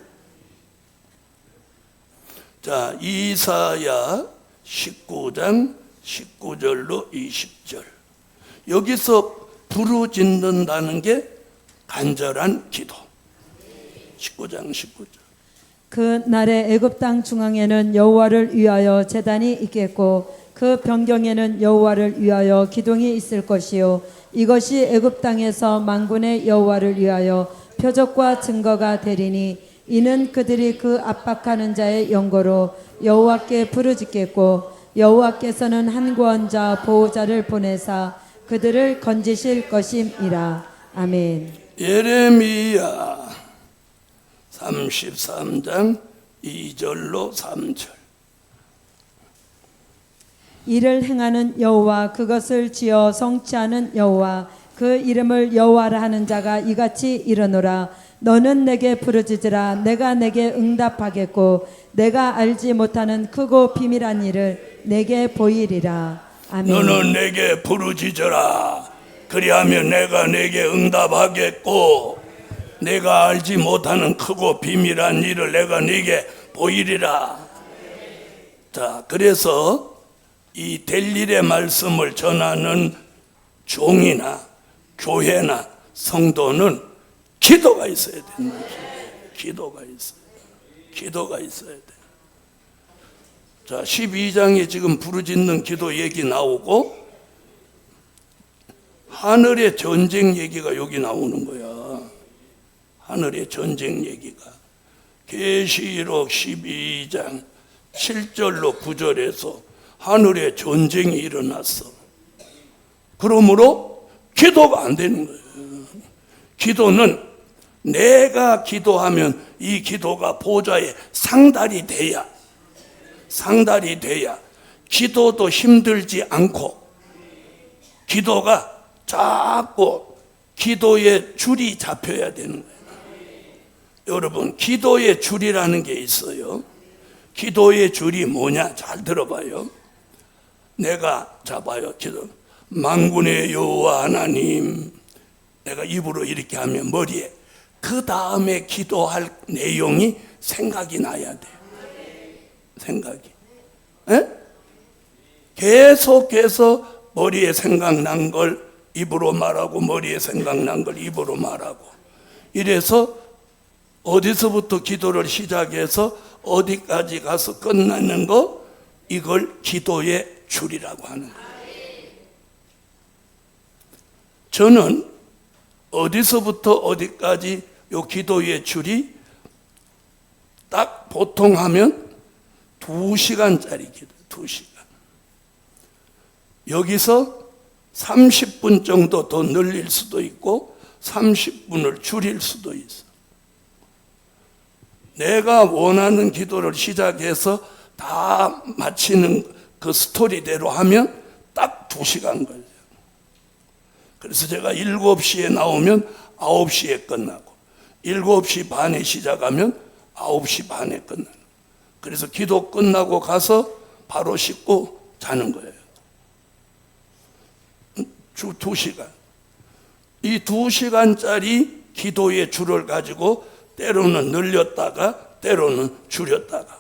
자, 이사야 19장 19절로 20절. 여기서 부르짖는다는 게 간절한 기도. 19장 19절. 그 날에 애굽 땅 중앙에는 여호와를 위하여 제단이 있겠고 그 변경에는 여호와를 위하여 기둥이 있을 것이요 이것이 애굽 땅에서 만군의 여호와를 위하여 표적과 증거가 되리니 이는 그들이 그 압박하는 자의 연고로 여호와께 부르짖겠고 여호와께서는 한 구원자 보호자를 보내사 그들을 건지실 것임이라. 아멘. 예레미야 33장 2절로 3절. 이를 행하는 여호와 그것을 지어 성취하는 여호와 그 이름을 여호와라 하는 자가 이같이 이르노라. 너는 내게 부르짖으라. 내가 내게 응답하겠고 내가 알지 못하는 크고 비밀한 일을 내게 보이리라. 아멘. 너는 내게 부르짖어라. 그리하면 내가 내게 응답하겠고 내가 알지 못하는 크고 비밀한 일을 내가 네게 보이리라. 자, 그래서 이 될 일의 말씀을 전하는 종이나 교회나 성도는 기도가 있어야 되는 거죠. 기도가 있어야 돼. 자, 12장에 지금 부르짖는 기도 얘기 나오고 하늘의 전쟁 얘기가 여기 나오는 거야. 하늘의 전쟁 얘기가 계시록 12장 7절로 9절에서 하늘의 전쟁이 일어났어. 그러므로 기도가 안 되는 거예요. 기도는 내가 기도하면 이 기도가 보좌에 상달이 돼야 기도도 힘들지 않고 기도가 자꾸 기도의 줄이 잡혀야 되는 거예요. 여러분, 기도의 줄이라는 게 있어요. 기도의 줄이 뭐냐? 잘 들어봐요. 내가 잡아요. 기도. 만군의 여호와 하나님. 내가 입으로 이렇게 하면 머리에 그 다음에 기도할 내용이 생각이 나야 돼요. 생각이. 에? 계속해서 머리에 생각난 걸 입으로 말하고 머리에 생각난 걸 입으로 말하고 이래서 어디서부터 기도를 시작해서 어디까지 가서 끝나는 거, 이걸 기도의 줄이라고 하는 거예요. 저는 어디서부터 어디까지 요 기도의 줄이 딱 보통 하면 2시간짜리 기도, 2시간. 여기서 30분 정도 더 늘릴 수도 있고 30분을 줄일 수도 있어. 내가 원하는 기도를 시작해서 다 마치는 그 스토리대로 하면 딱 2시간 걸려요. 그래서 제가 7시에 나오면 9시에 끝나고 7시 반에 시작하면 9시 반에 끝나는. 그래서 기도 끝나고 가서 바로 씻고 자는 거예요. 주 2시간. 이 2시간짜리 기도의 줄을 가지고 때로는 늘렸다가 때로는 줄였다가.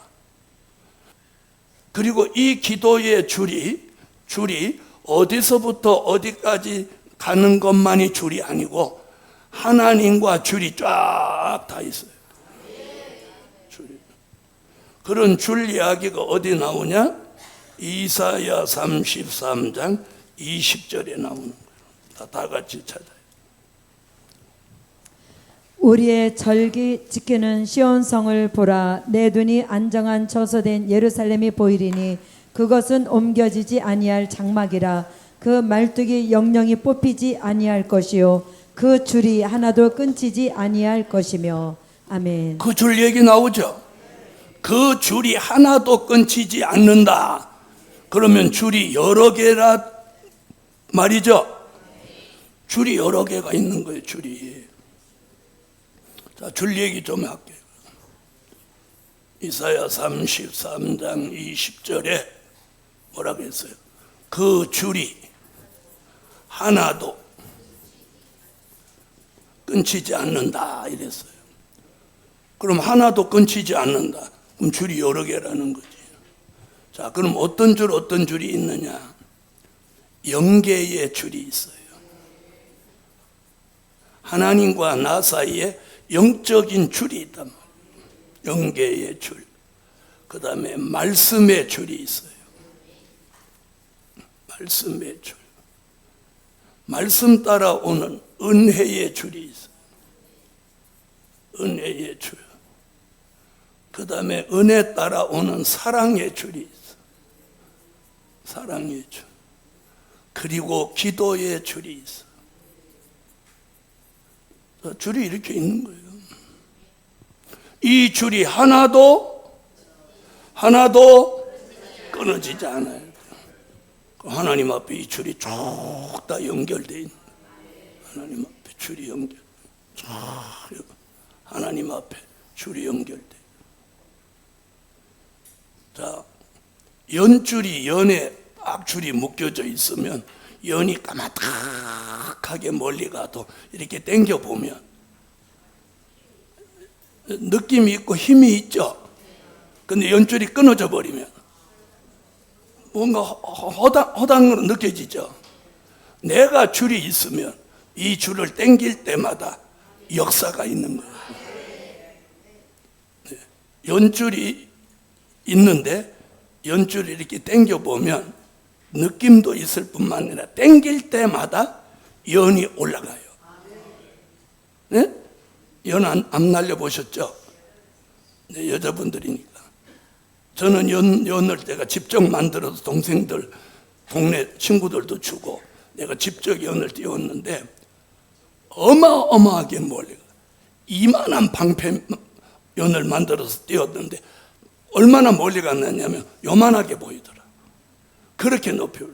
그리고 이 기도의 줄이 어디서부터 어디까지 가는 것만이 줄이 아니고 하나님과 줄이 쫙 다 있어요. 줄이. 그런 줄 이야기가 어디 나오냐? 이사야 33장 20절에 나오는 거예요. 다 같이 찾아요. 우리의 절기 지키는 시온성을 보라. 내 눈이 안정한 처소된 예루살렘이 보이리니 그것은 옮겨지지 아니할 장막이라. 그 말뚝이 영영이 뽑히지 아니할 것이요 그 줄이 하나도 끊치지 아니할 것이며. 아멘. 그 줄 얘기 나오죠? 그 줄이 하나도 끊치지 않는다. 그러면 줄이 여러 개라 말이죠? 줄이 여러 개가 있는 거예요, 줄이. 자, 줄 얘기 좀 할게요. 이사야 33장 20절에 뭐라고 했어요? 그 줄이 하나도 끊치지 않는다 이랬어요. 그럼 하나도 끊치지 않는다. 그럼 줄이 여러 개라는 거지. 자, 그럼 어떤 줄이 있느냐? 영계의 줄이 있어요. 하나님과 나 사이에 영적인 줄이 있단 말이에요. 영계의 줄. 그 다음에 말씀의 줄이 있어요. 말씀의 줄. 말씀 따라오는 은혜의 줄이 있어요. 은혜의 줄. 그 다음에 은혜 따라오는 사랑의 줄이 있어요. 사랑의 줄. 그리고 기도의 줄이 있어요. 줄이 이렇게 있는 거예요. 이 줄이 하나도 끊어지지 않아요. 하나님 앞에 이 줄이 쭉 다 연결되어 있는 거예요. 하나님 앞에 줄이 연결. 하나님 앞에 줄이 연결돼. 자, 연줄이 연에 딱 줄이 묶여져 있으면 연이 까마득하게 멀리 가도 이렇게 당겨 보면 느낌이 있고 힘이 있죠. 근데 연줄이 끊어져 버리면 뭔가 허당으로 느껴지죠. 내가 줄이 있으면 이 줄을 당길 때마다 역사가 있는 거예요. 네. 연줄이 있는데 연줄을 이렇게 당겨 보면 느낌도 있을 뿐만 아니라 당길 때마다 연이 올라가요. 네? 연 안 날려보셨죠? 네, 여자분들이니까. 저는 연을 내가 직접 만들어서 동생들, 동네 친구들도 주고 내가 직접 연을 띄웠는데 어마어마하게 멀리가. 이만한 방패 연을 만들어서 띄웠는데 얼마나 멀리 갔느냐면 요만하게 보이더라. 그렇게 높이 올라.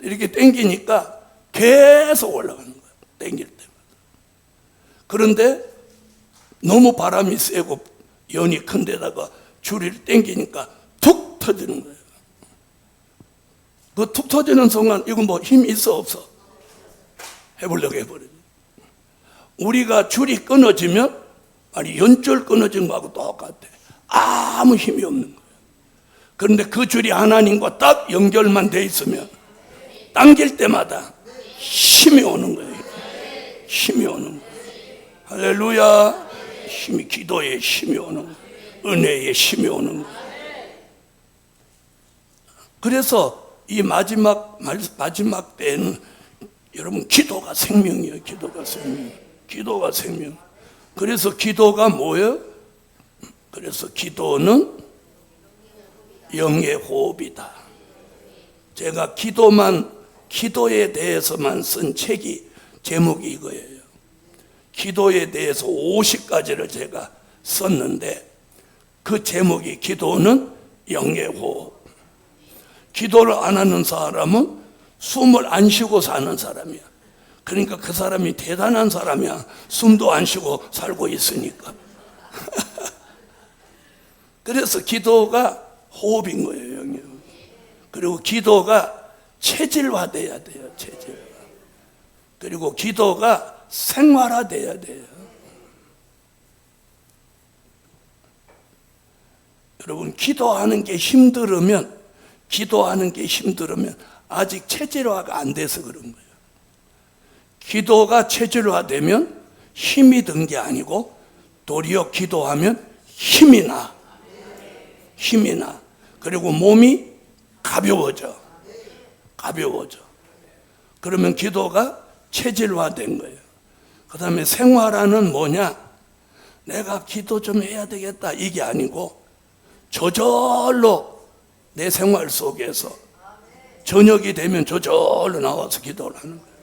이렇게 당기니까 계속 올라가는 거야. 당길 때마다. 그런데 너무 바람이 세고 연이 큰 데다가 줄을 당기니까 툭 터지는 거예요. 그 툭 터지는 순간 이건 뭐 힘이 있어 없어? 해보려고 해버려요. 우리가 줄이 끊어지면 아니 연줄 끊어진 거하고 똑같아. 아무 힘이 없는 거예요. 그런데 그 줄이 하나님과 딱 연결만 돼 있으면 당길 때마다 힘이 오는 거예요. 힘이 오는 거예요. 할렐루야. 힘이, 기도에 힘이 오는 거예요. 은혜의 힘이 오는 거예요. 그래서 이 마지막 때에는 여러분 기도가 생명이에요. 기도가 생명. 기도가 생명. 그래서 기도가 뭐예요? 그래서 기도는 영의 호흡이다. 제가 기도에 대해서만 쓴 책이 제목이 이거예요. 기도에 대해서 50가지를 제가 썼는데 그 제목이 기도는 영의 호흡. 기도를 안 하는 사람은 숨을 안 쉬고 사는 사람이야. 그러니까 그 사람이 대단한 사람이야. 숨도 안 쉬고 살고 있으니까. 그래서 기도가 호흡인 거예요, 영의 호흡. 그리고 기도가 체질화돼야 돼요, 체질화. 그리고 기도가 생활화돼야 돼요. 여러분, 기도하는 게 힘들으면 아직 체질화가 안 돼서 그런 거예요. 기도가 체질화되면 힘이 든 게 아니고 도리어 기도하면 힘이 나. 그리고 몸이 가벼워져. 그러면 기도가 체질화된 거예요. 그 다음에 생활화는 뭐냐? 내가 기도 좀 해야 되겠다 이게 아니고 저절로 내 생활 속에서 저녁이 되면 저절로 나와서 기도를 하는 거예요.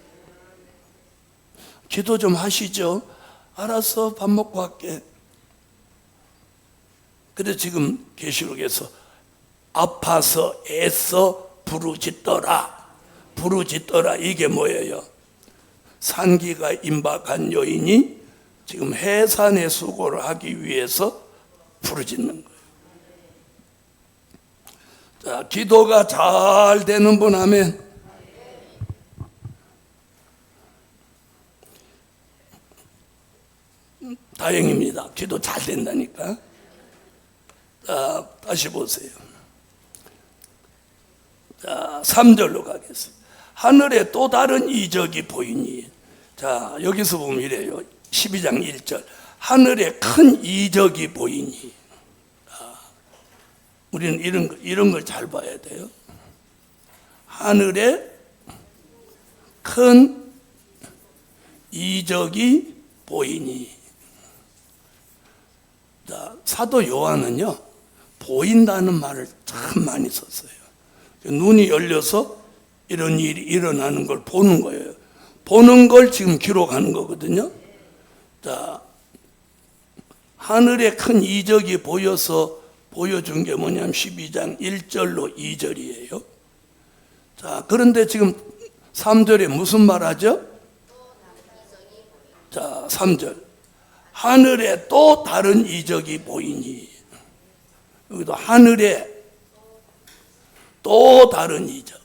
기도 좀 하시죠. 알았어, 밥 먹고 할게. 그래서 지금 계시록에서 아파서 애써 부르짖더라 이게 뭐예요? 산기가 임박한 여인이 지금 해산의 수고를 하기 위해서 부르짖는 거예요. 자, 기도가 잘 되는 분 하면 다행입니다. 기도 잘 된다니까. 자, 다시 보세요. 자, 3절로 가겠습니다. 하늘에 또 다른 이적이 보이니. 자, 여기서 보면 이래요. 12장 1절. 하늘에 큰 이적이 보이니. 우리는 이런 걸 잘 봐야 돼요. 하늘에 큰 이적이 보이니. 자, 사도 요한은요, 보인다는 말을 참 많이 썼어요. 눈이 열려서 이런 일이 일어나는 걸 보는 거예요. 보는 걸 지금 기록하는 거거든요. 자, 하늘에 큰 이적이 보여준 게 뭐냐면 12장 1절로 2절이에요. 자, 그런데 지금 3절에 무슨 말 하죠? 자, 3절. 하늘에 또 다른 이적이 보이니. 여기도 하늘에 또 다른 이적.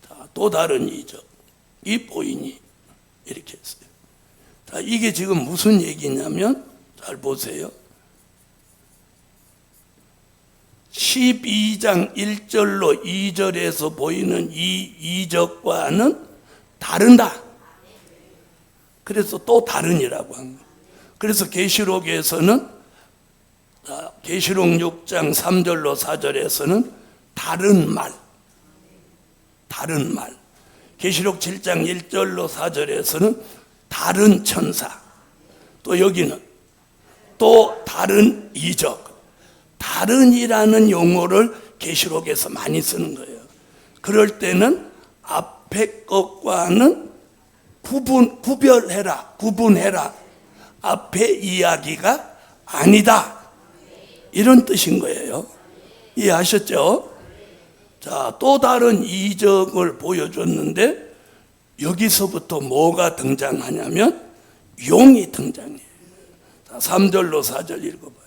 자, 또 다른 이적이 보이니. 이렇게 했어요. 자, 이게 지금 무슨 얘기냐면, 잘 보세요. 12장 1절로 2절에서 보이는 이 이적과는 다른다. 그래서 또 다른이라고 한 거예요. 그래서 계시록에서는 계시록 6장 3절로 4절에서는 다른 말. 계시록 7장 1절로 4절에서는 다른 천사. 또 여기는 또 다른 이적. 다른이라는 용어를 계시록에서 많이 쓰는 거예요. 그럴 때는 앞에 것과는 구분해라. 앞에 이야기가 아니다. 이런 뜻인 거예요. 이해하셨죠? 자, 또 다른 이적을 보여줬는데 여기서부터 뭐가 등장하냐면 용이 등장해요. 자, 3절로 4절 읽어봐요.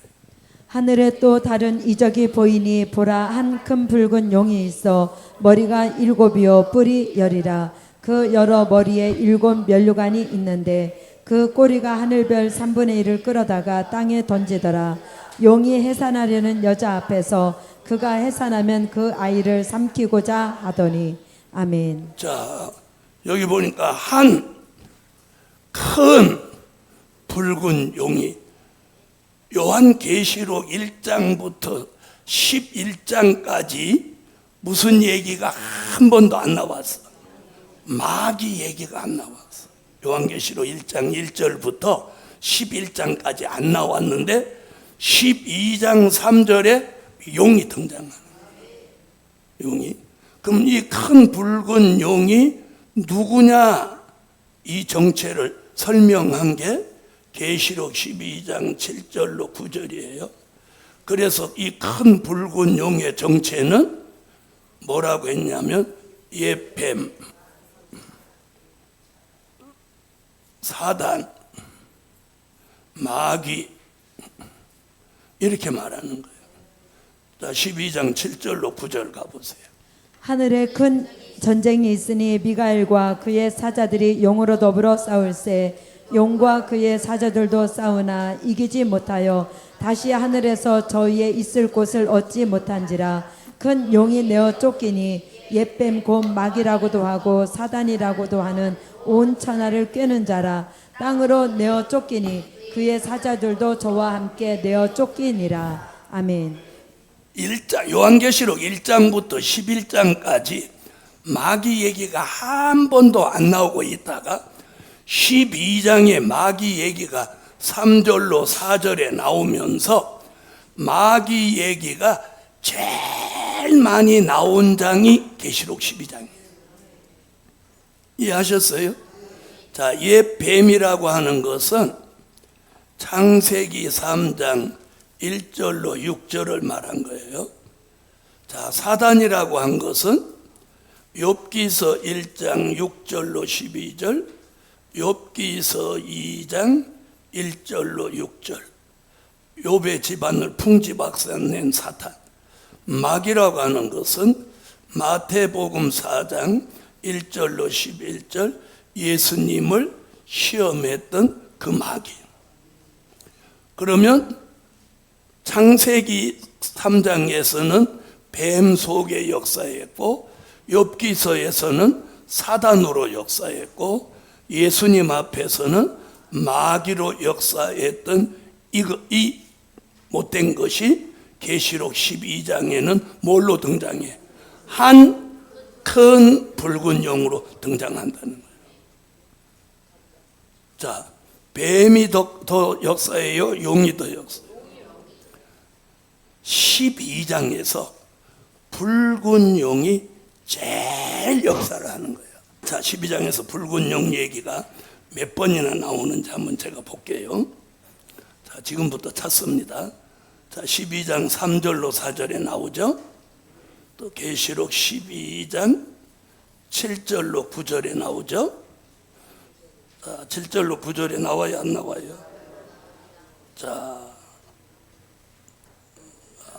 하늘에 또 다른 이적이 보이니 보라 한 큰 붉은 용이 있어 머리가 7이요 뿔이 10이라. 그 여러 머리에 7 면류관이 있는데 그 꼬리가 하늘별 3분의 1을 끌어다가 땅에 던지더라. 용이 해산하려는 여자 앞에서 그가 해산하면 그 아이를 삼키고자 하더니. 아멘. 자, 여기 보니까 한 큰 붉은 용이 요한계시록 1장부터 11장까지 무슨 얘기가 한 번도 안 나왔어. 마귀 얘기가 안 나왔어. 요한계시록 1장 1절부터 11장까지 안 나왔는데 12장 3절에 용이 등장하는 거예요. 용이. 그럼 이 큰 붉은 용이 누구냐? 이 정체를 설명한 게 계시록 12장 7절로 9절이에요. 그래서 이 큰 붉은 용의 정체는 뭐라고 했냐면 옛뱀, 사단, 마귀 이렇게 말하는 거예요. 자, 12장 7절로 9절 가보세요. 하늘에 큰 전쟁이 있으니 미가엘과 그의 사자들이 용으로 더불어 싸울세. 용과 그의 사자들도 싸우나 이기지 못하여 다시 하늘에서 저희의 있을 곳을 얻지 못한지라. 큰 용이 내어 쫓기니 옛뱀 곧 마귀라고도 하고 사단이라고도 하는 온 천하를 꿰는 자라. 땅으로 내어 쫓기니 그의 사자들도 저와 함께 내어 쫓기니라. 아멘. 요한계시록 1장부터 11장까지 마귀 얘기가 한 번도 안 나오고 있다가 12장에 마귀 얘기가 3절로 4절에 나오면서 마귀 얘기가 제일 많이 나온 장이 계시록 12장이에요. 이해하셨어요? 자, 옛 뱀이라고 하는 것은 창세기 3장 1절로 6절을 말한 거예요. 자, 사단이라고 한 것은 욥기서 1장 6절로 12절, 욥기서 2장 1절로 6절, 욥의 집안을 풍지박산낸 사탄. 마귀라고 하는 것은 마태복음 4장 1절로 11절, 예수님을 시험했던 그 마귀. 그러면 창세기 3장에서는 뱀 속에 역사했고 욥기서에서는 사단으로 역사했고 예수님 앞에서는 마귀로 역사했던 이 못된 것이 계시록 12장에는 뭘로 등장해? 한 큰 붉은 용으로 등장한다는 거예요. 자, 뱀이 더 역사해요? 용이 더 역사해요? 12장에서 붉은 용이 제일 역사를 하는 거예요. 자, 12장에서 붉은 용 얘기가 몇 번이나 나오는지 한번 제가 볼게요. 자, 지금부터 찾습니다. 자, 12장 3절로 4절에 나오죠. 또 계시록 12장 7절로 9절에 나오죠. 자, 7절로 9절에 나와요, 안 나와요? 자,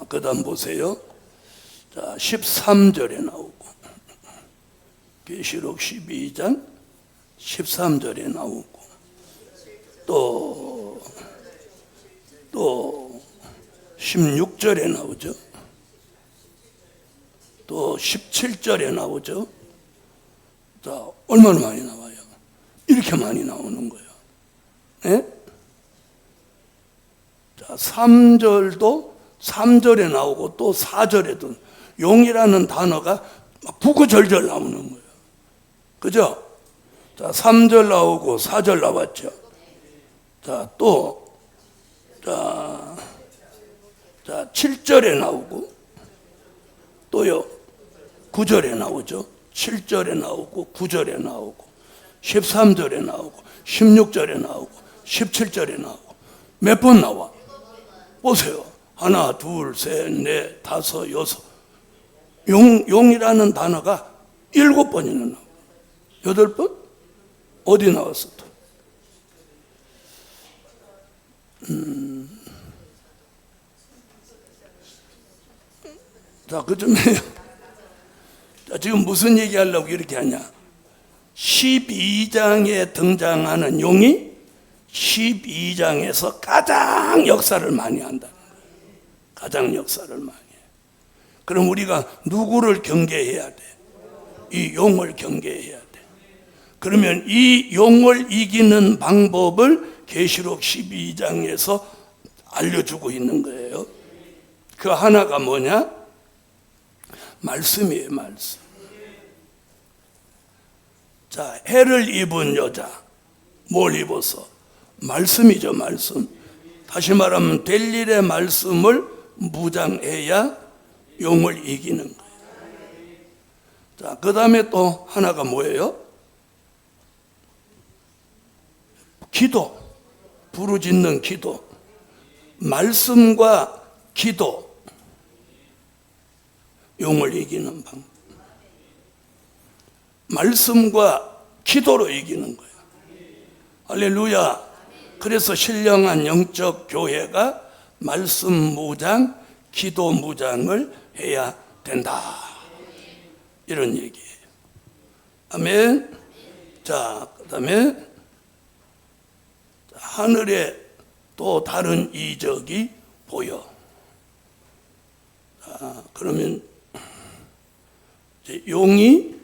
그 다음 보세요. 자, 13절에 나오고 계시록 12장 13절에 나오고 또 16절에 나오죠. 또 17절에 나오죠. 자, 얼마나 많이 나와요? 이렇게 많이 나오는 거예요. 네? 자, 3절도 3절에 나오고 또 4절에도 용이라는 단어가 막 구구절절 나오는 거예요. 그죠? 자, 3절 나오고 4절 나왔죠. 자, 또 7절에 나오고 또요 9절에 나오죠. 7절에 나오고 9절에 나오고 13절에 나오고 16절에 나오고 17절에 나오고 몇 번 나와? 보세요. 하나, 둘, 셋, 넷, 다섯, 여섯. 용이라는 단어가 7번이나 나와. 8번? 어디 나왔어 또? 자, 그 좀 해요. 자, 지금 무슨 얘기 하려고 이렇게 하냐? 12장에 등장하는 용이 12장에서 가장 역사를 많이 한다는 거예요. 가장 역사를 많이 해요. 그럼 우리가 누구를 경계해야 돼? 이 용을 경계해야 돼. 그러면 이 용을 이기는 방법을 계시록 12장에서 알려주고 있는 거예요. 그 하나가 뭐냐? 말씀이에요, 말씀. 자, 해를 입은 여자, 뭘 입어서? 말씀이죠, 말씀. 다시 말하면 될 일의 말씀을 무장해야 용을 이기는 거예요. 자, 그 다음에 또 하나가 뭐예요? 기도, 부르짖는 기도. 말씀과 기도, 용을 이기는 방법. 말씀과 기도로 이기는 거예요. 할렐루야. 그래서 신령한 영적 교회가 말씀 무장, 기도 무장을 해야 된다. 이런 얘기예요. 아멘. 자, 그 다음에 하늘에 또 다른 이적이 보여. 자, 그러면 이제 용이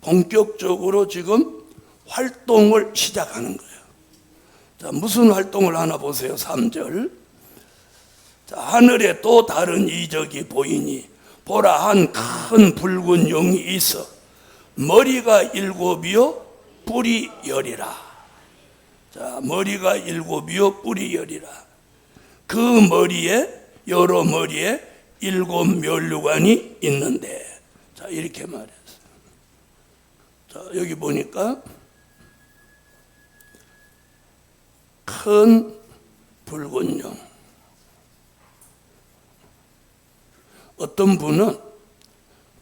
본격적으로 지금 활동을 시작하는 거예요. 자, 무슨 활동을 하나 보세요. 3절. 자, 하늘에 또 다른 이적이 보이니 보라, 한 큰 붉은 용이 있어 머리가 7이요 뿔이 10이라. 자, 머리가 7이요 뿔이 10이라. 그 머리에, 여러 머리에 7 면류관이 있는데. 자, 이렇게 말했어요. 자, 여기 보니까 큰 붉은 용. 어떤 분은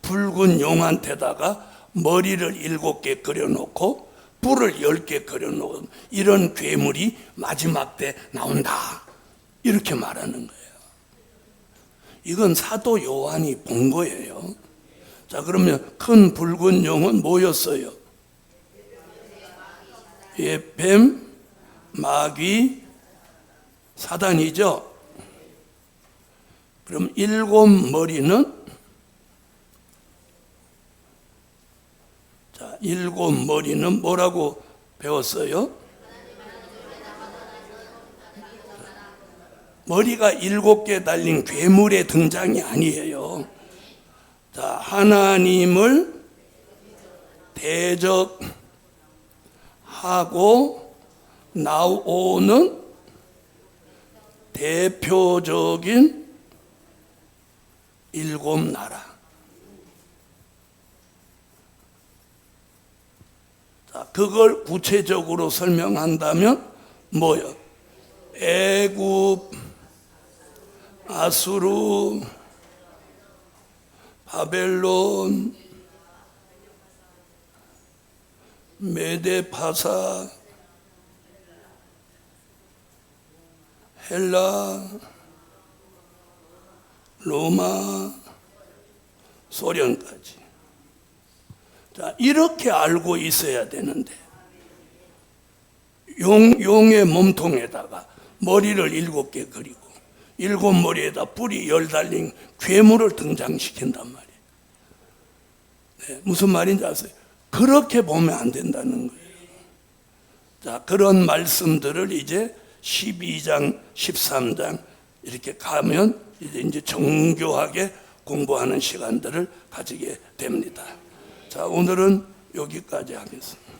붉은 용한테다가 머리를 7개 그려놓고 뿔을 10개 그려놓은 이런 괴물이 마지막 때 나온다. 이렇게 말하는 거예요. 이건 사도 요한이 본 거예요. 자, 그러면 큰 붉은 용은 뭐였어요? 예, 뱀, 마귀, 사단이죠. 그럼 7머리는, 자, 7머리는 뭐라고 배웠어요? 머리가 7개 달린 괴물의 등장이 아니에요. 자, 하나님을 대적하고 나오는 대표적인 7나라. 자, 그걸 구체적으로 설명한다면 뭐요? 애굽, 아수르, 바벨론, 메데파사, 헬라, 로마, 소련까지. 자, 이렇게 알고 있어야 되는데, 용의 몸통에다가 머리를 7개 그리고 7머리에다 뿔이 10 달린 괴물을 등장시킨단 말이에요. 네, 무슨 말인지 아세요? 그렇게 보면 안 된다는 거예요. 자, 그런 말씀들을 이제 12장, 13장 이렇게 가면 이제 정교하게 공부하는 시간들을 가지게 됩니다. 자, 오늘은 여기까지 하겠습니다.